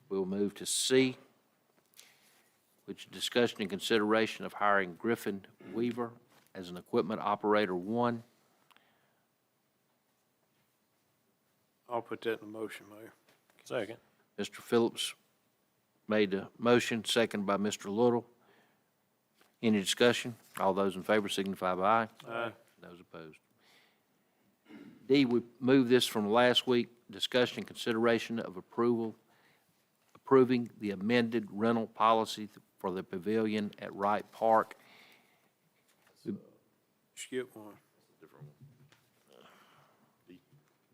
We'll move to C, which is discussion and consideration of hiring Griffin Weaver as an equipment operator 1. I'll put that in the motion, Mayor. Second. Mr. Phillips made the motion, seconded by Mr. Little. Any discussion? All those in favor signify by aye. Aye. Those opposed. D, we moved this from last week, discussion and consideration of approving the amended rental policy for the pavilion at Wright Park. Skip one.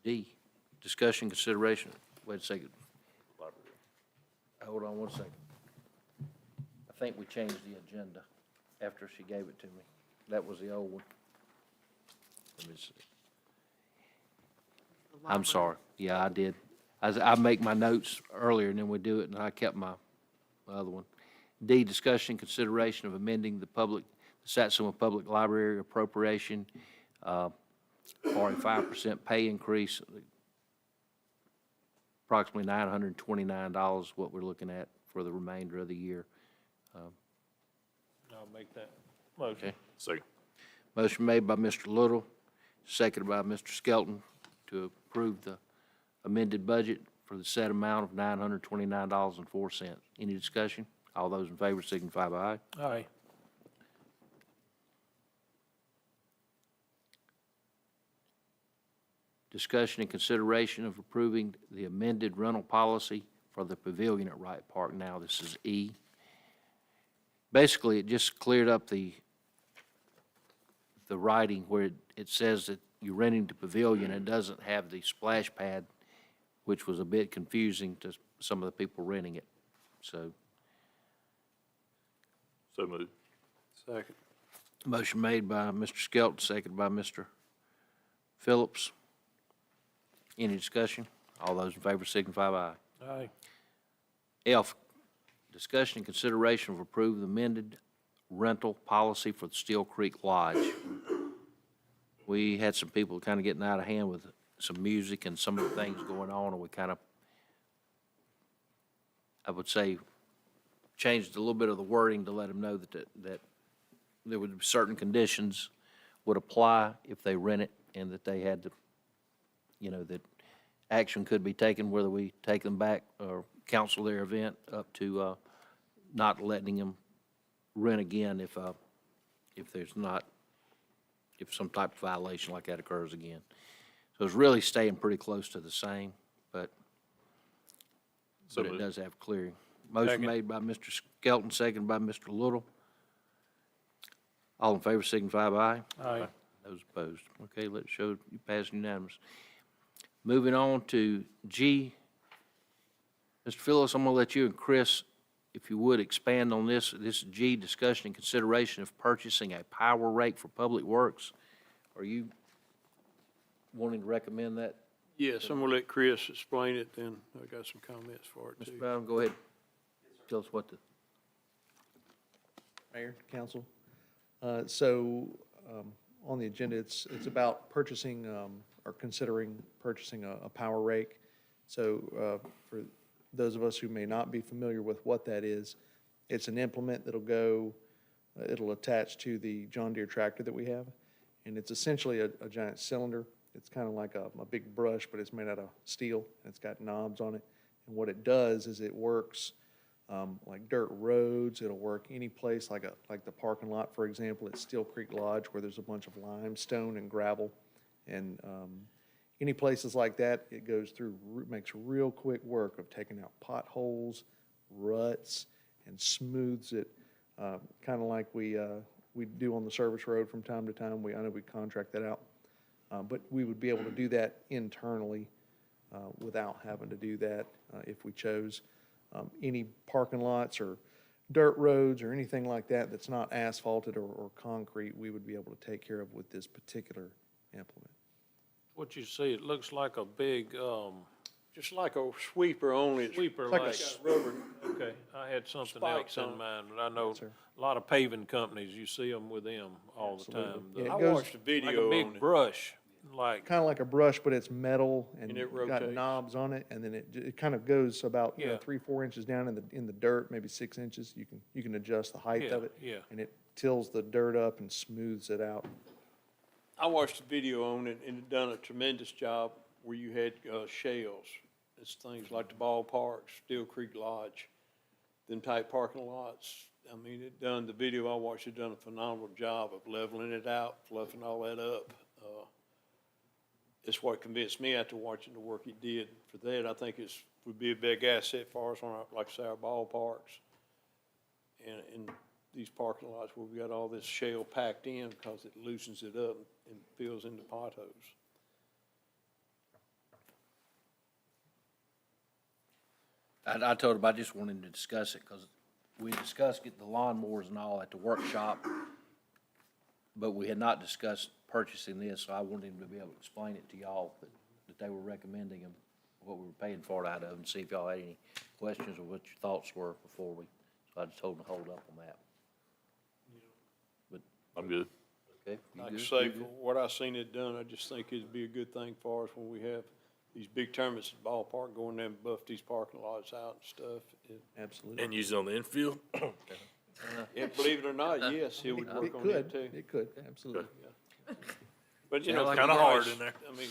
D, discussion, consideration, wait a second. Hold on 1 second. I think we changed the agenda after she gave it to me. That was the old one. Let me see. I'm sorry. Yeah, I did. I make my notes earlier and then we do it, and I kept my other one. D, discussion, consideration of amending the Satsuma Public Library appropriation for a 5% pay increase, approximately $929, what we're looking at for the remainder of the year. I'll make that motion. Okay. Second. Motion made by Mr. Little, seconded by Mr. Skelton to approve the amended budget for the set amount of $929.04. Any discussion? All those in favor signify by aye. Aye. Discussion and consideration of approving the amended rental policy for the pavilion at Wright Park. Now, this is E. Basically, it just cleared up the writing where it says that you're renting the pavilion. It doesn't have the splash pad, which was a bit confusing to some of the people renting it. So, So moved. Second. motion made by Mr. Skelton, seconded by Mr. Phillips. Any discussion? All those in favor signify by aye. Aye. F, discussion and consideration of approved amended rental policy for the Steel Creek Lodge. We had some people kind of getting out of hand with some music and some of the things going on, and we kind of, I would say, changed a little bit of the wording to let them know that there would be certain conditions would apply if they rent it, and that they had to, that action could be taken, whether we take them back or cancel their event, up to not letting them rent again if some type of violation like that occurs again. So it's really staying pretty close to the same, but So it moved. does have clearing. Motion Second. made by Mr. Skelton, seconded by Mr. Little. All in favor signify by aye. Aye. Those opposed. Okay, let's show you pass unanimous. Moving on to G. Mr. Phillips, I'm going to let you and Chris, if you would, expand on this. This is G, discussion and consideration of purchasing a power rake for Public Works. Are you wanting to recommend that? Yes, I'm gonna let Chris explain it, then I got some comments for it, Mr. too. Brown, go ahead. Tell us what the, Mayor, council. On the agenda, it's about purchasing, or considering purchasing a power rake. So, for those of us who may not be familiar with what that is, it's an implement it'll attach to the John Deere tractor that we have. And it's essentially a giant cylinder. It's kind of like a big brush, but it's made out of steel, and it's got knobs on it. And what it does is it works like dirt roads, it'll work any place, like the parking lot, for example, at Steel Creek Lodge, where there's a bunch of limestone and gravel. And any places like that, it goes through, makes real quick work of taking out potholes, ruts, and smooths it, kind of like we do on the service road from time to time. I know we contract that out. But we would be able to do that internally without having to do that if we chose. Any parking lots or dirt roads or anything like that that's not asphalted or concrete, we would be able to take care of with this particular implement. What you see, it looks like a big, Just like a sweeper only. It's sweeper like a like. s- rubber. Okay, I had something Spikes else on in it. mind, but I know Sir. a lot of paving companies, you see them with them all the time. Yeah, it I goes- watched a Like video a on big it. brush, like, Kind of like a brush, but it's metal and And it got rotates. knobs on it, and then it kind of goes about, Yeah. 3-4 inches down in the dirt, maybe 6 inches. You can adjust the height Yeah, of it. yeah. And it tills the dirt up and smooths it out. I watched a video on it and it done a tremendous job where you had shells. It's things like the ballpark, Steel Creek Lodge, them type parking lots. I mean, the video I watched, it done a phenomenal job of leveling it out, fluffing all that up. It's what convinced me after watching the work he did for that. I think would be a big asset for us on our, like I say, our ballparks. And these parking lots where we got all this shell packed in because it loosens it up and fills in the potholes. I told him I just wanted to discuss it, because we discussed getting the lawnmowers and all at the workshop, but we had not discussed purchasing this, so I wanted him to be able to explain it to y'all, that they were recommending and what we were paying for it out of, and see if y'all had any questions or what your thoughts were before so I just told him to hold up on that. But, I'm good. okay? you Like I good? say, You for good? what I've seen it done, I just think it'd be a good thing for us when we have these big tournaments at the ballpark, going there and buff these parking lots out and stuff. Absolutely. And use it on the infield? And believe it or not, yes, it would work It on could, it too. it could, absolutely. But Sound like Kinda a hard price. in there. I mean,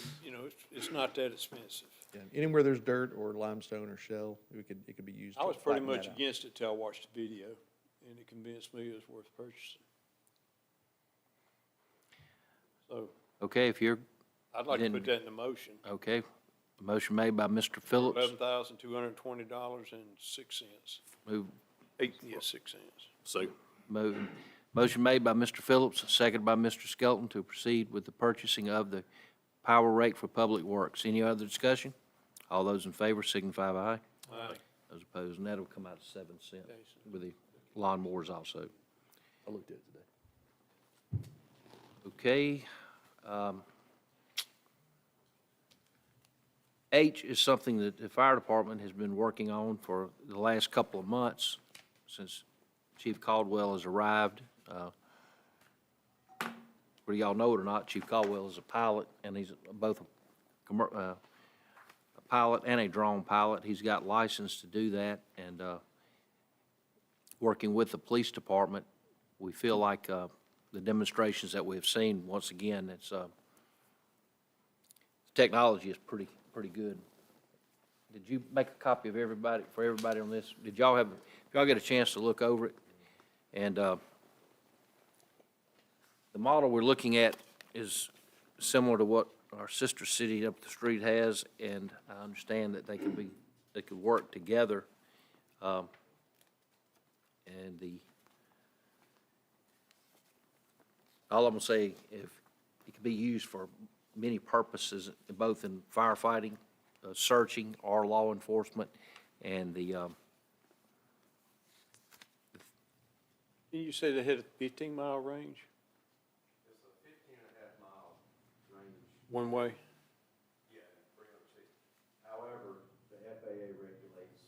it's not that expensive. Yeah, anywhere there's dirt or limestone or shell, it could be used to I was pretty flatten much that out. against it till I watched the video, and it convinced me it was worth purchasing. So Okay, if you're, I'd like to Then- put that into motion. okay, motion made by Mr. Phillips, $11,220.06. move, 6 cents. So, motion made by Mr. Phillips, seconded by Mr. Skelton to proceed with the purchasing of the power rake for Public Works. Any other discussion? All those in favor signify by aye. Aye. Those opposed, and that'll come out of 7 cents with the lawnmowers also. I looked at it today. Okay. H is something that the fire department has been working on for the last couple of months since Chief Caldwell has arrived. Whether y'all know it or not, Chief Caldwell is a pilot, and he's both a pilot and a drone pilot. He's got license to do that, and working with the police department, we feel like the demonstrations that we have seen, once again, technology is pretty good. Did you make a copy of for everybody on this? Did y'all get a chance to look over it? And the model we're looking at is similar to what our sister city up the street has, and I understand that they could work together. And all I'm gonna say, if it could be used for many purposes, both in firefighting, searching, or law enforcement, and Didn't you say they had a 15-mile range? It's a 15.5 mile range. One way? Yeah, 360. However, the FAA regulates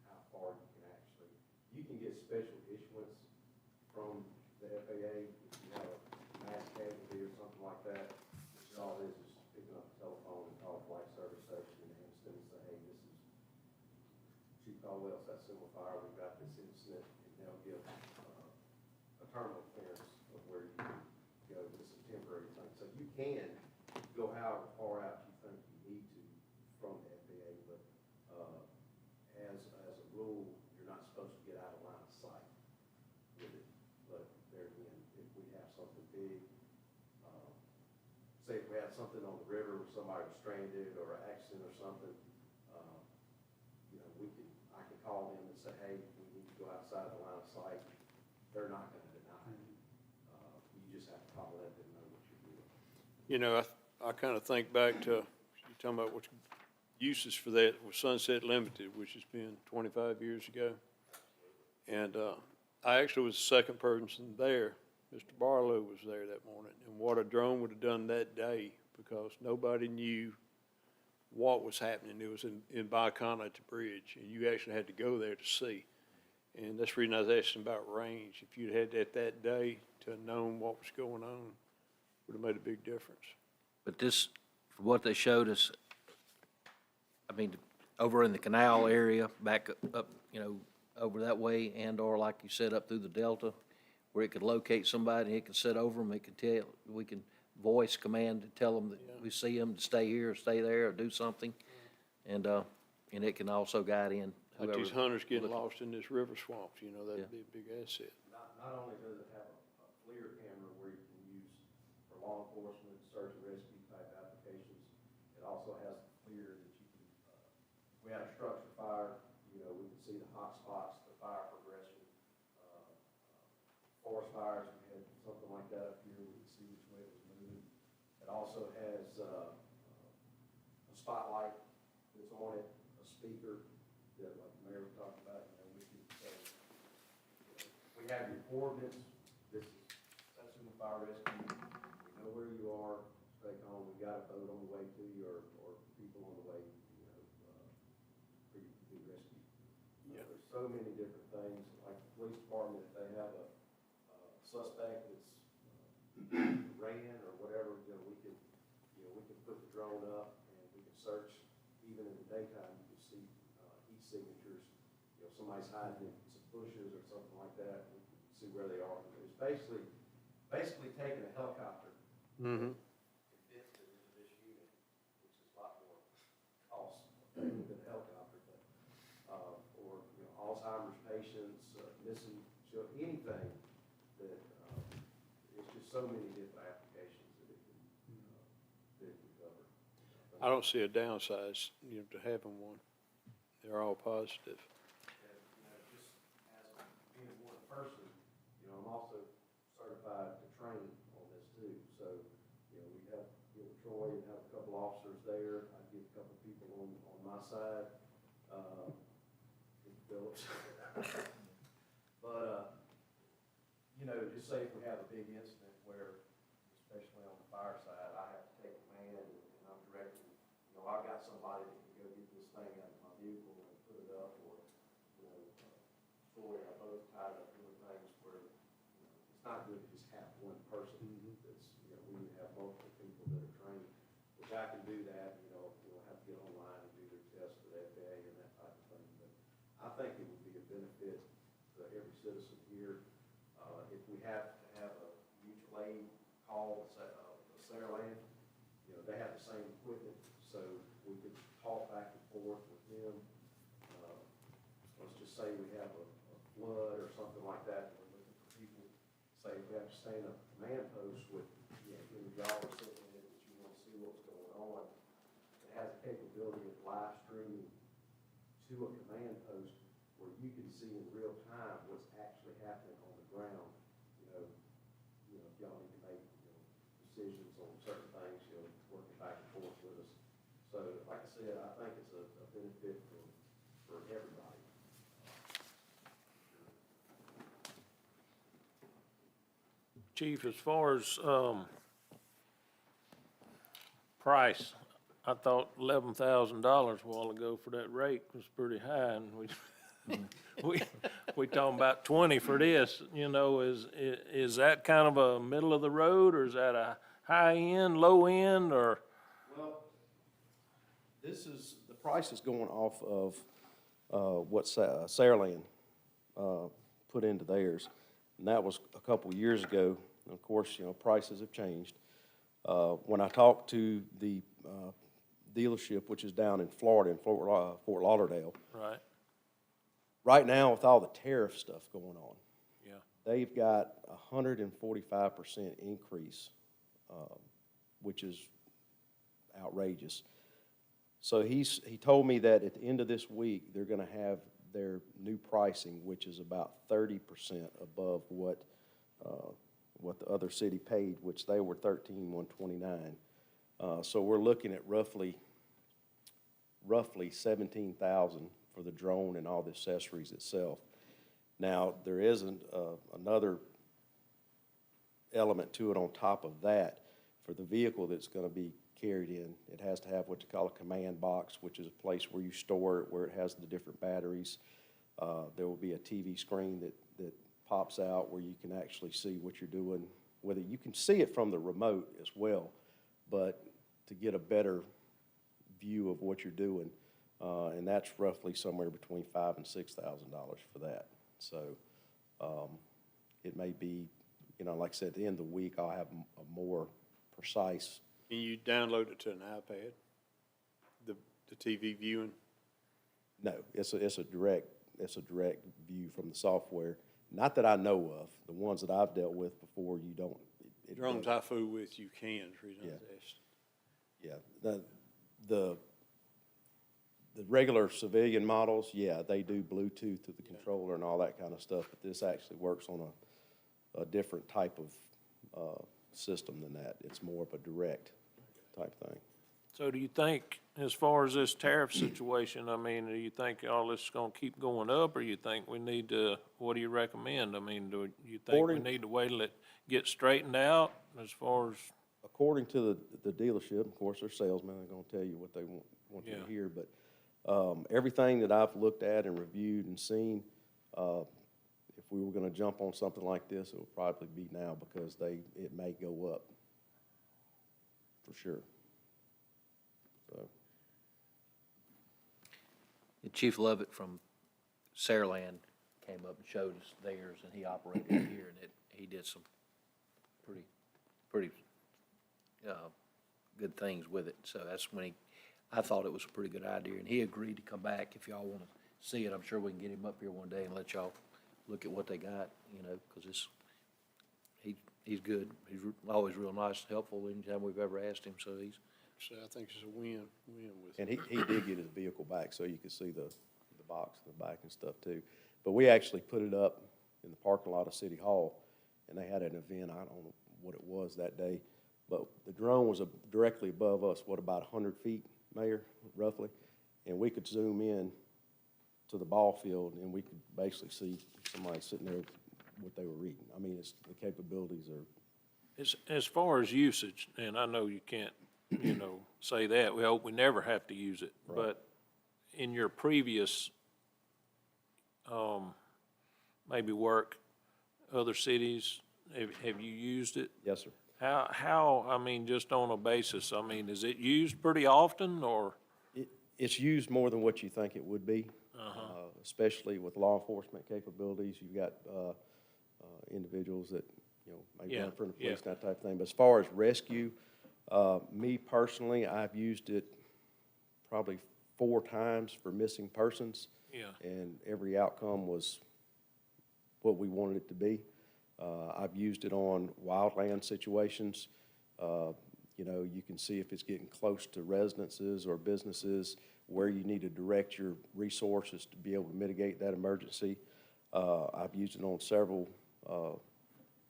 how far you can get special issuance from the FAA if you have a mass casualty or something like that, which is all it is picking up the telephone and call a flight service station in Evanston and say, hey, this is Chief Caldwell, Satsuma Fire, we've got this incident, and they'll give a terminal clearance of where you can go, but it's a temporary thing. So you can go however far out you think you need to from the FAA, but as a rule, you're not supposed something on the river where somebody was stranded or an accident or something, you know, I can call them and say, hey, we need to go outside the line of sight. They're not gonna deny it. You just have to call and let them know what you're doing. You know, I kind of think back to, you're talking about what uses for that was Sunset Limited, which has been 25 years ago. And I actually was the second person there. Mr. Barlow was there that morning. And what a drone would have done that day, because nobody knew what was happening. It was in Bacana at the bridge, and you actually had to go there to see. And that's the reason I was asking about range. If you'd had that day to have known what was going on, would have made a big difference. But this, from what they showed us, I mean, over in the canal area, back up, you know, over that way, and/or like you said, up through the delta, where it could locate somebody, it could sit over them, it could tell, we can voice command to tell them that we see them to stay here, or stay there, or do something. And it can also guide in Like whoever. these hunters getting lost in this river swamps, you know, that'd be a big asset. Not only does it have a FLIR camera where you can use for law enforcement, search and rescue type applications, it also has FLIR that you can, we had a structure fire, you know, we can see the hot spots, the fire progression. Forest fires, we had something like that up here, we could see which way it was moving. It also has a spotlight that's on it, a speaker that, like the mayor was talking about, you know, we can say, we have your coordinates, this is Satsuma Fire Rescue, we know where you are, stay calm, we got a boat on the way to you, or people on the way, you know, for you to be rescued. Yeah. There's so many different things, like the police department, if they have a suspect that's ran or whatever, you know, we can put the drone up and we can search, even in the daytime, you can see heat signatures. You know, somebody's hiding in some bushes or something like that, we can see where they are. It's basically taking a helicopter, Mm-hmm. condensed it into this unit, which is a lot more cost than a helicopter, but, or, you know, Alzheimer's patients, missing children, anything that, it's just so many different applications that it can cover. I don't see a downside, you know, to having one. They're all positive. And, you know, just as being one person, you know, I'm also certified to train on this too. So, you know, we have, you know, Troy and have a couple officers there. I get a couple people on my side, Phillips. But, you know, just say if we have a big incident where, especially on the fire side, I have to take command and I'm directing, you know, I've got somebody that can go get this thing out of my vehicle and put it up, or, you know, Troy and I both tied up doing things where, you know, it's not good to just have one person that's, you know, we need to have multiple people that are trained, which I can do that, you know, we'll have to get online and do their tests for the FAA and that type of thing. But I think it would be a benefit to every citizen here. If we have to have a mutual aid call, Saraland, you know, they have the same equipment, so we could talk back and forth with them. Let's just say we have a flood or something like that, and we're looking for people, say if we have to stay in a command post with, you know, y'all are sitting in it, that you want to see what's going on. It has the capability of live streaming to a command post where you can see in real time what's actually happening on the ground. You know, if y'all need to make, you know, decisions on certain things, you know, working back and forth with us. So, like I said, I think it's a benefit for everybody. Chief, as far as, price, I thought $11,000 a while ago for that rake was pretty high, and we talking about 20 for this, you know, is that kind of a middle of the road, or is that a high end, low end, or? Well, the price is going off of what Saraland put into theirs, and that was a couple years ago. And of course, you know, prices have changed. When I talked to the dealership, which is down in Florida, in Fort Lauderdale, Right, right now with all the tariff stuff going on, yeah, they've got 145% increase, which is outrageous. So he told me that at the end of this week, they're gonna have their new pricing, which is about 30% above what the other city paid, which they were $13,129. So we're looking at roughly 17,000 for the drone and all the accessories itself. Now, there isn't another element to it on top of that. For the vehicle that's gonna be carried in, it has to have what you call a command box, which is a place where you store it, where it has the different batteries. There will be a TV screen that pops out where you can actually see what you're doing. Whether you can see it from the remote as well, but to get a better view of what you're doing, and that's roughly somewhere between $5,000 and $6,000 for that. So it may be, like I said, at the end of the week, I'll have a more precise. Can you download it to an iPad, the TV viewing? No, it's a direct view from the software. Not that I know of. The ones that I've dealt with before, you don't. Drones I fool with, you can, is the reason I was asking. Yeah, the regular civilian models, yeah, they do Bluetooth to the controller and all that kind of stuff, but this actually works on a different type of system than that. It's more of a direct type thing. So do you think, as far as this tariff situation, I mean, do you think all this is gonna keep going up, or you think we need to, what do you recommend? I mean, do you think we need to wait till it gets straightened out as far as? According to the dealership, of course, their salesmen are gonna tell you what they want you to hear, but everything that I've looked at and reviewed and seen, if we were gonna jump on something like this, it would probably be now, because it may go up, for sure. So. And Chief Lovett from Saraland came up and showed us theirs, and he operated it here, and he did some pretty good things with it. So that's when I thought it was a pretty good idea, and he agreed to come back if y'all want to see it. I'm sure we can get him up here one day and let y'all look at what they got, because he's good. He's always real nice and helpful anytime we've ever asked him, so So I think it's a win with. And he did get his vehicle back, so you could see the box in the back and stuff too. But we actually put it up in the parking lot of City Hall, and they had an event, I don't know what it was that day, but the drone was directly above us, about 100 feet, Mayor, roughly? And we could zoom in to the ball field, and we could basically see somebody sitting there, what they were reading. I mean, the capabilities are. As far as usage, and I know you can't, say that, we hope we never have to use it, Right. but in your previous, maybe work, other cities, have you used it? Yes, sir. How, I mean, just on a basis, I mean, is it used pretty often, or? It's used more than what you think it would be, especially with law enforcement capabilities. You've got individuals that, may run from the police, that type of thing. But as far as rescue, me personally, I've used it probably 4 times for missing persons. Yeah. And every outcome was what we wanted it to be. I've used it on wildland situations. You can see if it's getting close to residences or businesses where you need to direct your resources to be able to mitigate that emergency. I've used it on several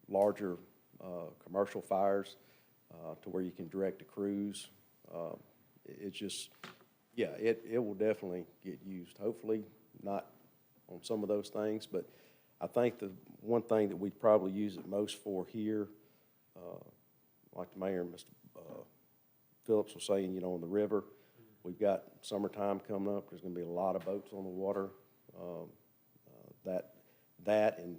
larger commercial fires to where you can direct the crews. It's just, it will definitely get used. Hopefully not on some of those things, but I think the one thing that we probably use it most for here, like the mayor and Mr. Phillips was saying, on the river, we've got summertime coming up. There's going to be a lot of boats on the water. That and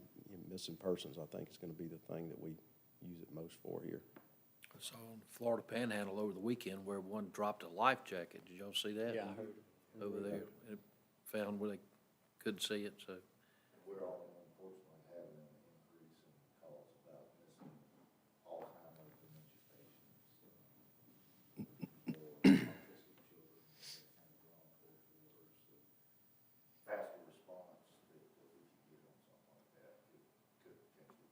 missing persons, I think, is going to be the thing that we use it most for here. I saw on the Florida Panhandle over the weekend where one dropped a life jacket. Did y'all see that? Yeah, I heard it. Over there, it found where they couldn't see it, so. We're all unfortunately having an increase in calls about missing Alzheimer's dementia patients. Or autistic children, that kind of drawn towards the faster response that we could get on something like that could potentially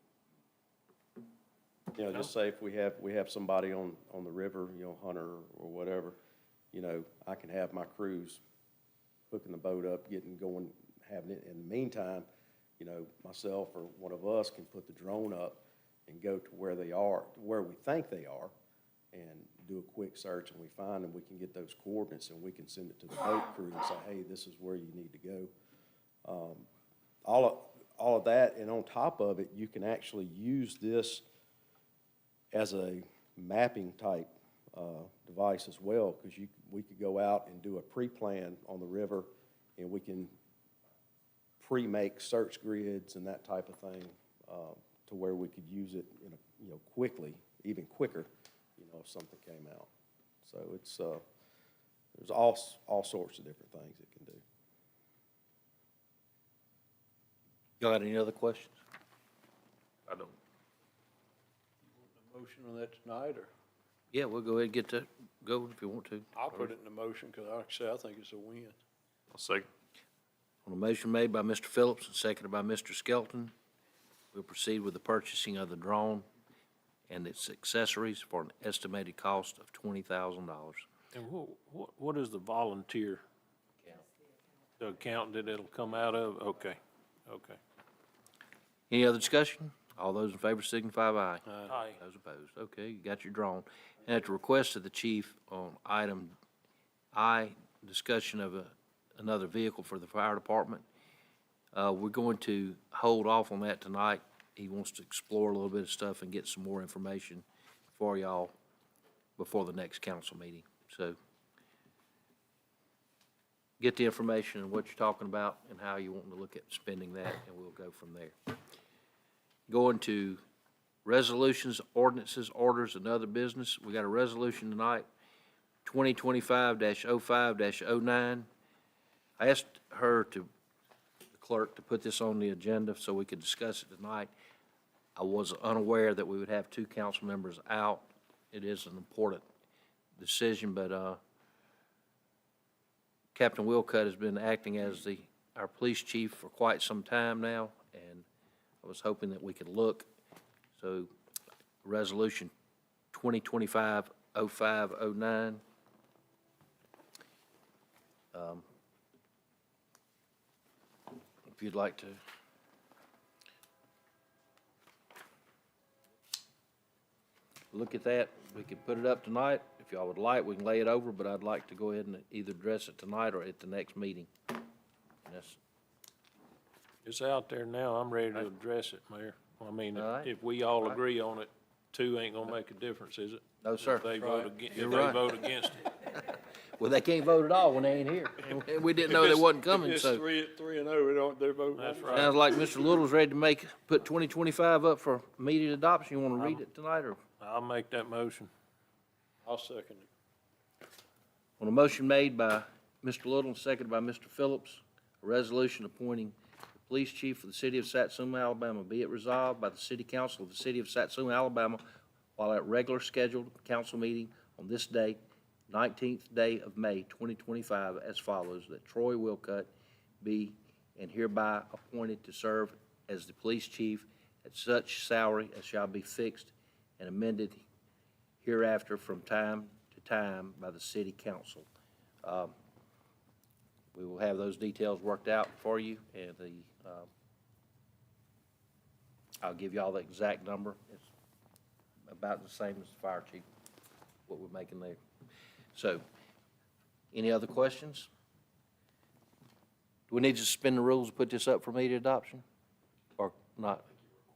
be. You know, just say if we have somebody on the river, you know, Hunter or whatever, you know, I can have my crews hooking the boat up, getting going, having it. In the meantime, you know, myself or one of us can put the drone up and go to where they are, to where we think they are, and do a quick search, and we find them, we can get those coordinates, and we can send it to the boat crew and say, hey, this is where you need to go. All of that, and on top of it, you can actually use this as a mapping type device as well, because we could go out and do a pre-plan on the river, and we can pre-make search grids and that type of thing, to where we could use it in a, you know, quickly, even quicker, you know, if something came out. So it's, there's all sorts of different things it can do. Y'all got any other questions? I don't. A motion on that tonight, or? Yeah, we'll go ahead and get to, go if you want to. I'll put it in the motion, because like I say, I think it's a win. I'll second. On a motion made by Mr. Phillips and seconded by Mr. Skelton, we'll proceed with the purchasing of the drone and its accessories for an estimated cost of $20,000. And what is the volunteer? The account that it'll come out of? Okay. Any other discussion? All those in favor signify by aye. Aye. Those opposed, okay, you got your drone. And at the request of the chief on item I, discussion of another vehicle for the fire department, we're going to hold off on that tonight. He wants to explore a little bit of stuff and get some more information for y'all before the next council meeting. So get the information and what you're talking about and how you want to look at spending that, and we'll go from there. Going to resolutions, ordinances, orders, and other business. We got a resolution tonight, 2025-05-09. I asked the clerk, to put this on the agenda so we could discuss it tonight. I was unaware that we would have two council members out. It is an important decision, but Captain Wilcutt has been acting as our police chief for quite some time now, and I was hoping that we could look. So, resolution 2025-05-09. If you'd like to. Look at that. We could put it up tonight. If y'all would like, we can lay it over, but I'd like to go ahead and either address it tonight or at the next meeting. Yes. It's out there now. I'm ready to address it, Mayor. I mean, All right. if we all agree on it, two ain't gonna make a difference, is it? No, sir. If they vote You're if they right. vote against it. Well, they can't vote at all when they ain't here. And we didn't know they wasn't coming, If it's so. 3-0, we don't, their vote. That's right. Sounds like Mr. Little's ready to put 2025 up for immediate adoption. You want to read it tonight, or? I'll make that motion. I'll second it. On a motion made by Mr. Little and seconded by Mr. Phillips, a resolution appointing the police chief for the city of Satsuma, Alabama, be it resolved by the city council of the city of Satsuma, Alabama, while at regular scheduled council meeting on this date, 19th day of May, 2025, as follows, that Troy Wilcutt be and hereby appointed to serve as the police chief at such salary as shall be fixed and amended hereafter from time to time by the city council. We will have those details worked out for you, and I'll give you all the exact number. It's about the same as the fire chief, what we're making there. So, any other questions? Do we need to suspend the rules and put this up for immediate adoption, or not?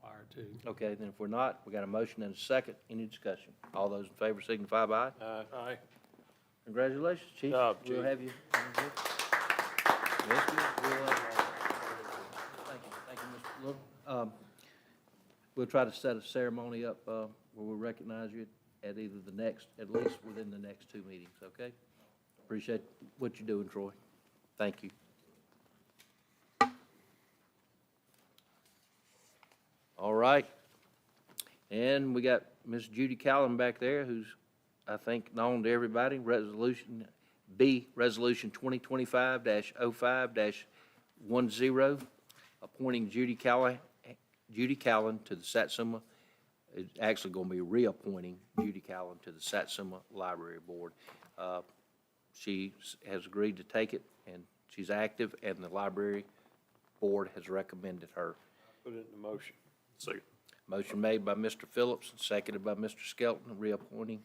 Required to. Okay, then if we're not, we got a motion and a second. Any discussion? All those in favor signify by aye. Aye. Congratulations, Chief. Job, We'll Chief. have you. Yes, thank you, Mr. Little. We'll try to set a ceremony up where we recognize you at either at least within the next two meetings, okay? Appreciate what you're doing, Troy. Thank you. All right. And we got Miss Judy Callan back there, who's, I think, known to everybody. Resolution 2025-05-10, appointing Judy Callan to the Satsuma is actually gonna be reappointing Judy Callan to the Satsuma Library Board. She has agreed to take it, and she's active, and the library board has recommended her. Put it in the motion. Second. Motion made by Mr. Phillips, and seconded by Mr. Skelton, reappointing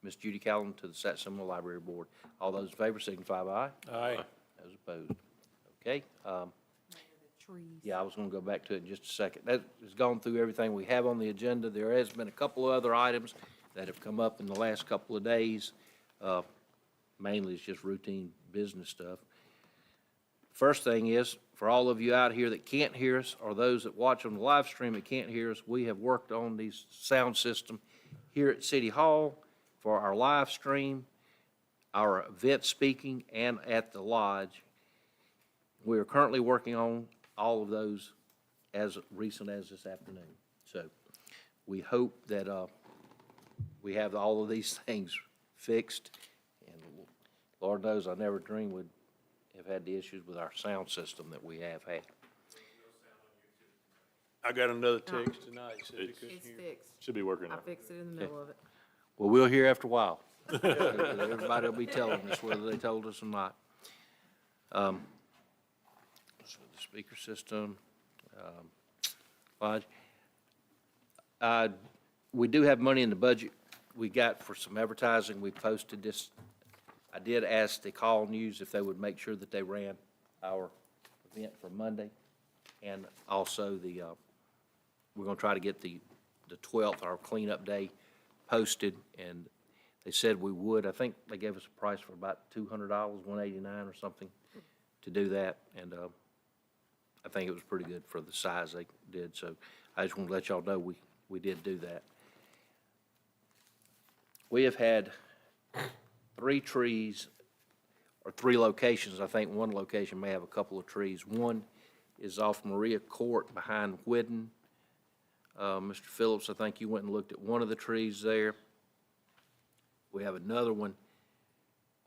Ms. Judy Callan to the Satsuma Library Board. All those in favor signify by aye. Aye. Those opposed. Okay, yeah, I was gonna go back to it in just a second. That has gone through everything we have on the agenda. There has been a couple of other items that have come up in the last couple of days. Mainly it's just routine business stuff. First thing is, for all of you out here that can't hear us, or those that watch on the live stream that can't hear us, we have worked on these sound system here at City Hall for our live stream, our event speaking, and at the lodge. We are currently working on all of those as recent as this afternoon. So we hope that we have all of these things fixed. And Lord knows I never dreamed we'd have had the issues with our sound system that we have had. I got another text tonight, said they couldn't It's hear. fixed. Should be working I now. fixed it in the middle of it. Well, we'll hear after a while. Everybody will be telling us whether they told us or not. So the speaker system, lodge. We do have money in the budget we got for some advertising. We posted this. I did ask the Call News if they would make sure that they ran our event for Monday. And also we're gonna try to get the 12th, our cleanup day, posted, and they said we would. I think they gave us a price for about $200, $189 or something to do that, and I think it was pretty good for the size they did, so I just want to let y'all know we did do that. We have had 3 trees, or 3 locations. I think one location may have a couple of trees. One is off Maria Court behind Whidden. Mr. Phillips, I think you went and looked at one of the trees there. We have another one.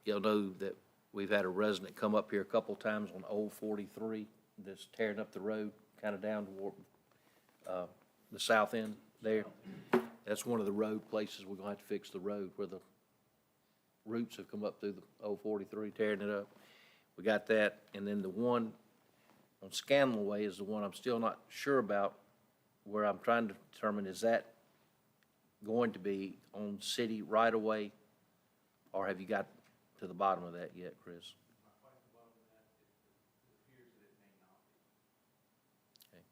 You'll know that we've had a resident come up here a couple times on Old 43 that's tearing up the road kind of down toward the south end there. That's one of the road places we're gonna have to fix the road where the roots have come up through the Old 43, tearing it up. We got that, and then the one on Scanlon Way is the one I'm still not sure about, where I'm trying to determine, is that going to be on city right away, or have you got to the bottom of that yet, Chris? Okay.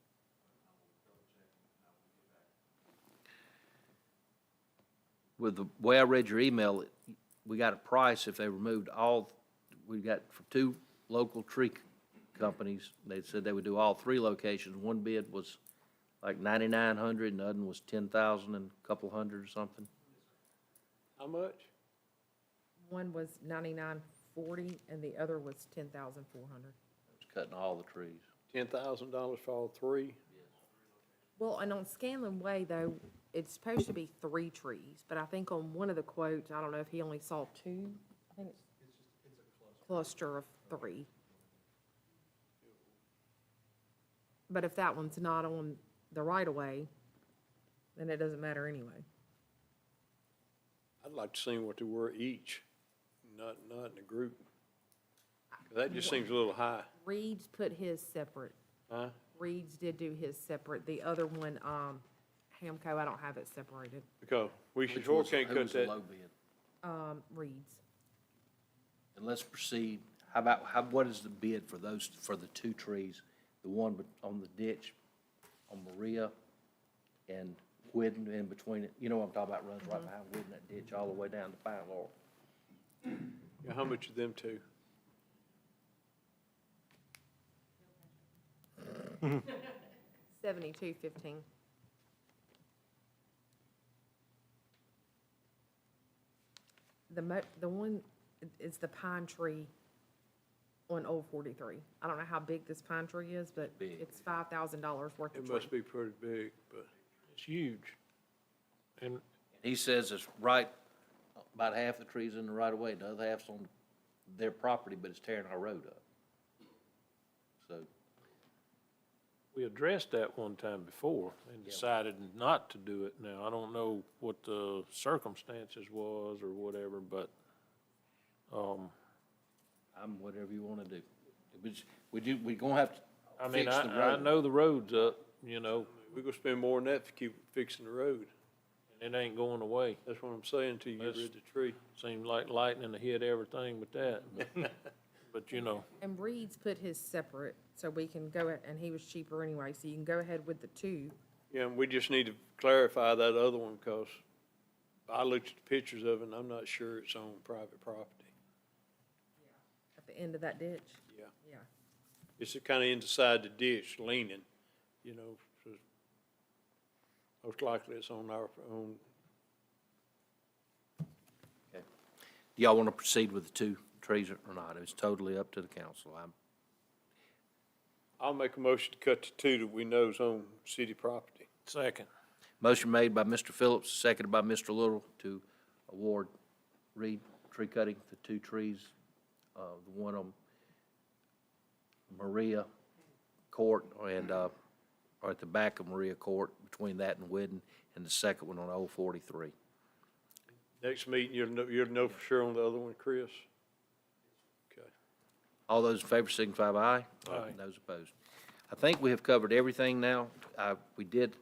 With the way I read your email, we got a price if they removed all, we got for 2 local tree companies, they said they would do all 3 locations. One bid was like 9,900, and the other one was 10,000 and a couple hundred or something. How much? One was $99.40 and the other was $10,400. It's cutting all the trees. $10,000 for all 3? Well, and on Scanlon Way, though, it's supposed to be 3 trees, but I think on one of the quotes, I don't know if he only saw 2. I think it's a cluster of 3. But if that one's not on the right-of-way, then it doesn't matter anyway. I'd like to see what they were each, not in a group. That just seems a little high, Reed's put his separate. huh? Reed's did do his separate. The other one, Hamco, I don't have it separated. Because we Which sure was- can't who cut was the that. low bid? Reed's. And let's proceed. What is the bid for those, for the 2 trees? The one on the ditch on Maria and Whidden in between it? You know what I'm talking about, runs right behind Whidden, that ditch all the way down to Pine Laurel. Yeah, how much are them 2? $72.15. The one is the pine tree on Old 43. I don't know how big this pine tree is, but Big. it's $5,000 worth of It tree. must be pretty big, but It's huge. And He says it's right, about half the trees in the right of way, the other half's on their property, but it's tearing our road up. So, We addressed that one time before and decided not to do it now. I don't know what the circumstances was or whatever, but, I'm whatever you wanna do. We gonna have to I mean, fix the I road. know the road's up, you know, We're gonna spend more than that if you keep fixing the road. and it ain't going away. That's what I'm saying until you get rid of the tree. Seems like lightning to hit everything with that, but you know, And Reed's put his separate, so we can go, and he was cheaper anyway, so you can go ahead with the two. Yeah, and we just need to clarify that other one, because I looked at the pictures of it, and I'm not sure it's on private property. At the end of that ditch. Yeah. Yeah. It's kind of inside the ditch, leaning, you know, so most likely it's on our, on, Do y'all wanna proceed with the two trees or not? It's totally up to the council. I'll make a motion to cut the two that we know is on city property. second. Motion made by Mr. Phillips, seconded by Mr. Little to award Reed tree cutting for two trees. The one on Maria Court and, or at the back of Maria Court, between that and Whidden, and the second one on Old 43. Next meeting, you'll know for sure on the other one, Chris? Okay. All those in favor signify by aye. Aye. Those opposed. I think we have covered everything now. We did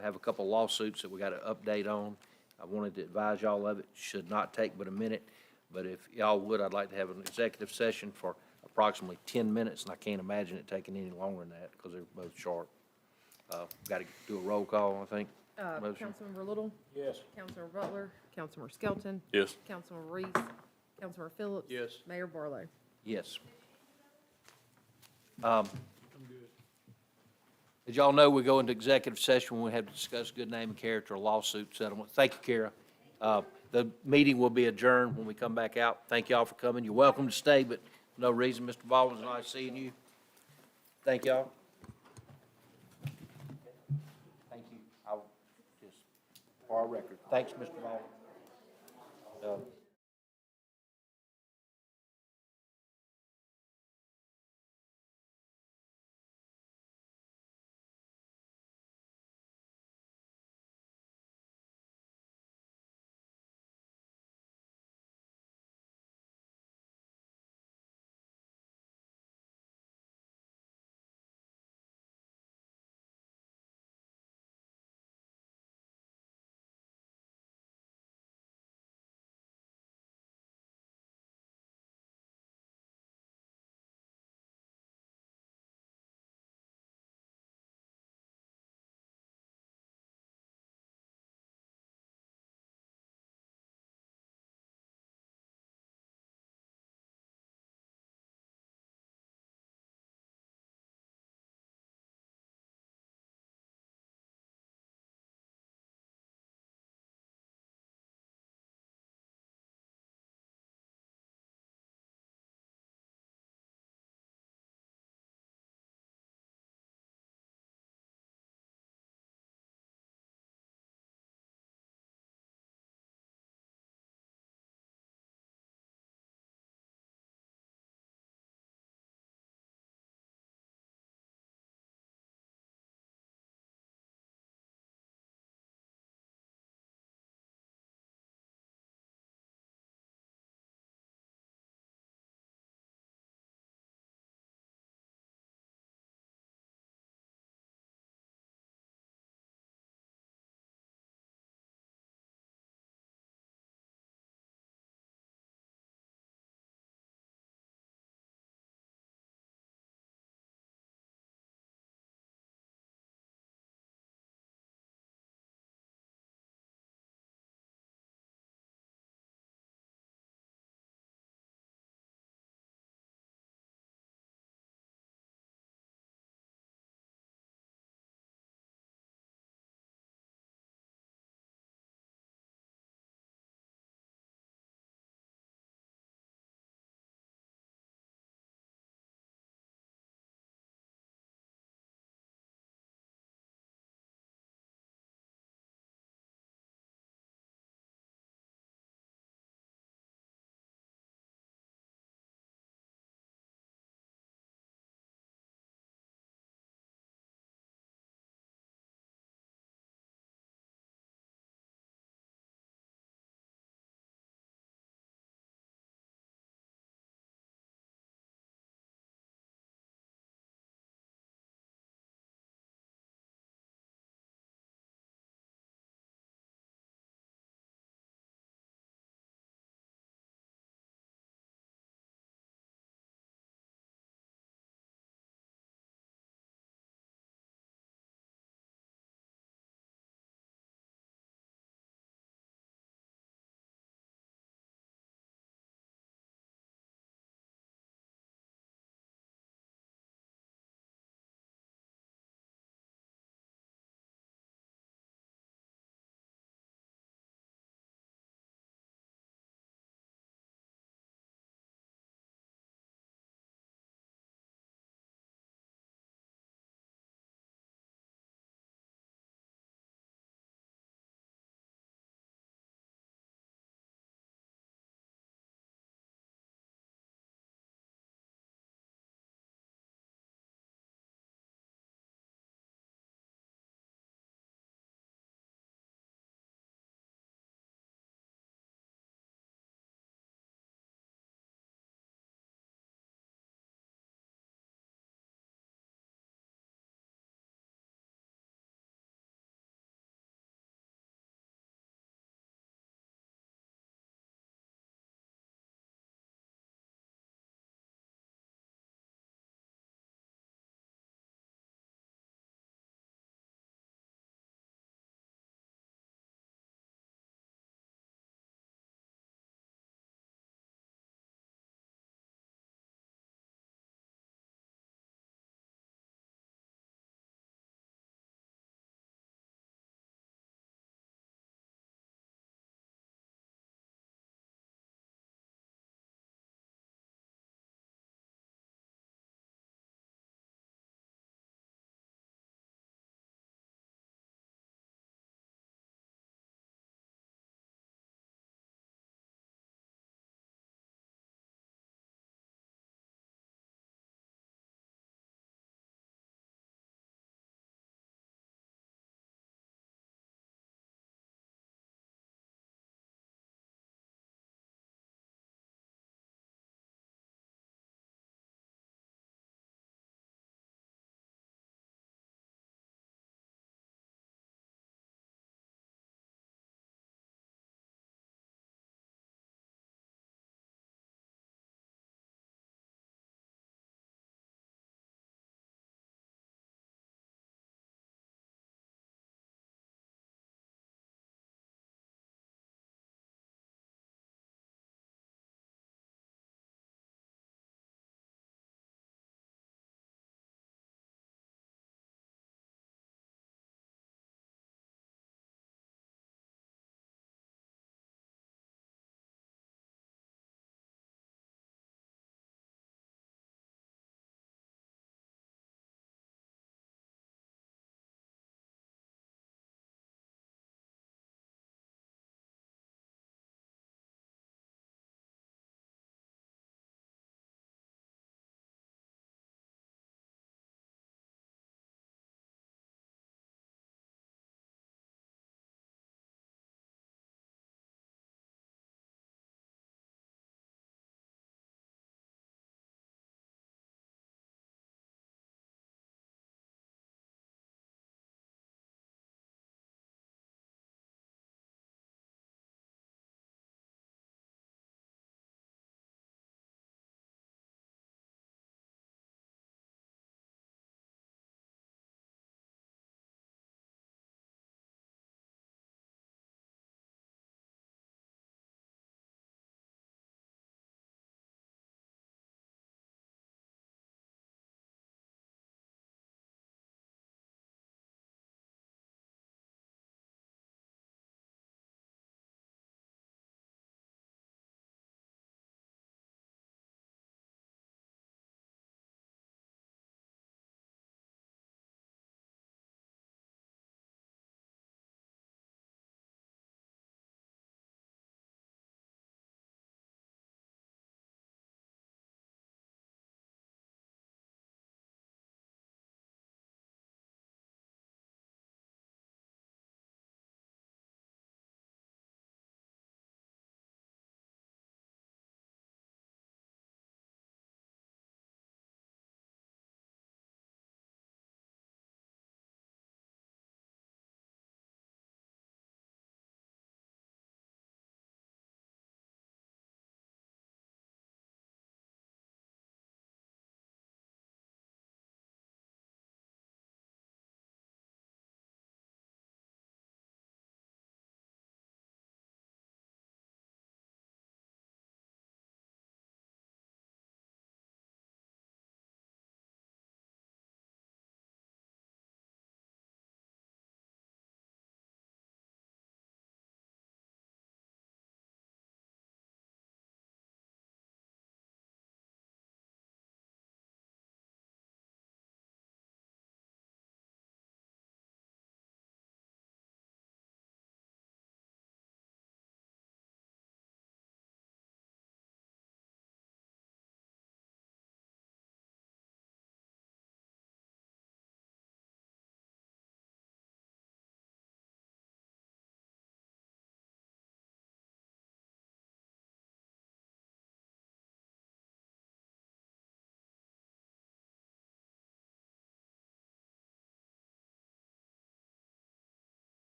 have a couple lawsuits that we got to update on. I wanted to advise y'all of it. Should not take but a minute, but if y'all would, I'd like to have an executive session for approximately 10 minutes, and I can't imagine it taking any longer than that because they're both short. Got to do a roll call, I think. Motion. Councilmember Little? Yes. Councilmember Butler? Councilmember Skelton? Yes. Councilmember Reese? Councilmember Phillips? Yes. Mayor Barlow? Yes. As y'all know, we go into executive session when we have to discuss good name and character, lawsuit settlement. Thank you, Kara. The meeting will be adjourned when we come back out. Thank y'all for coming. You're welcome to stay, but no reason. Mr. Baldwin's nice seeing you. Thank y'all. Thank you. I'll just, for our record, thanks, Mr. Baldwin.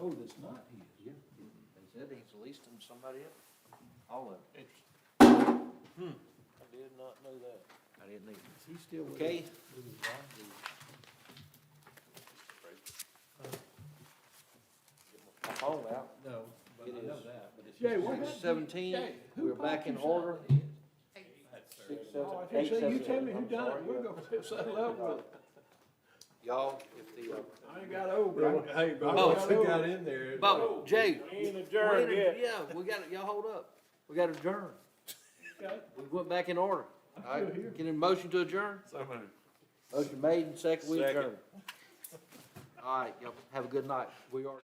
Oh, that's not his. Yeah. They said he's leasing somebody else, all of it. I did not know that. I didn't either. Is he still with Okay. us? With his wife? My phone out. No, but It I know is. that, but it's. Jay, what Six 17, we're back in order. 6 7 Oh, I 8 think so. You 7 tell me who I'm done it. sorry. We're gonna settle up with it. Y'all, if the, I ain't got over. Hey, but I Oh, got We over. got in there. But Jay. We ain't adjourned wait a- yet. Yeah, we got it, y'all hold up. We got to adjourn. Okay. We went back in order. All right, get a motion to adjourn? Motion made and second, we Second. adjourn. All right, y'all have a good night. We are.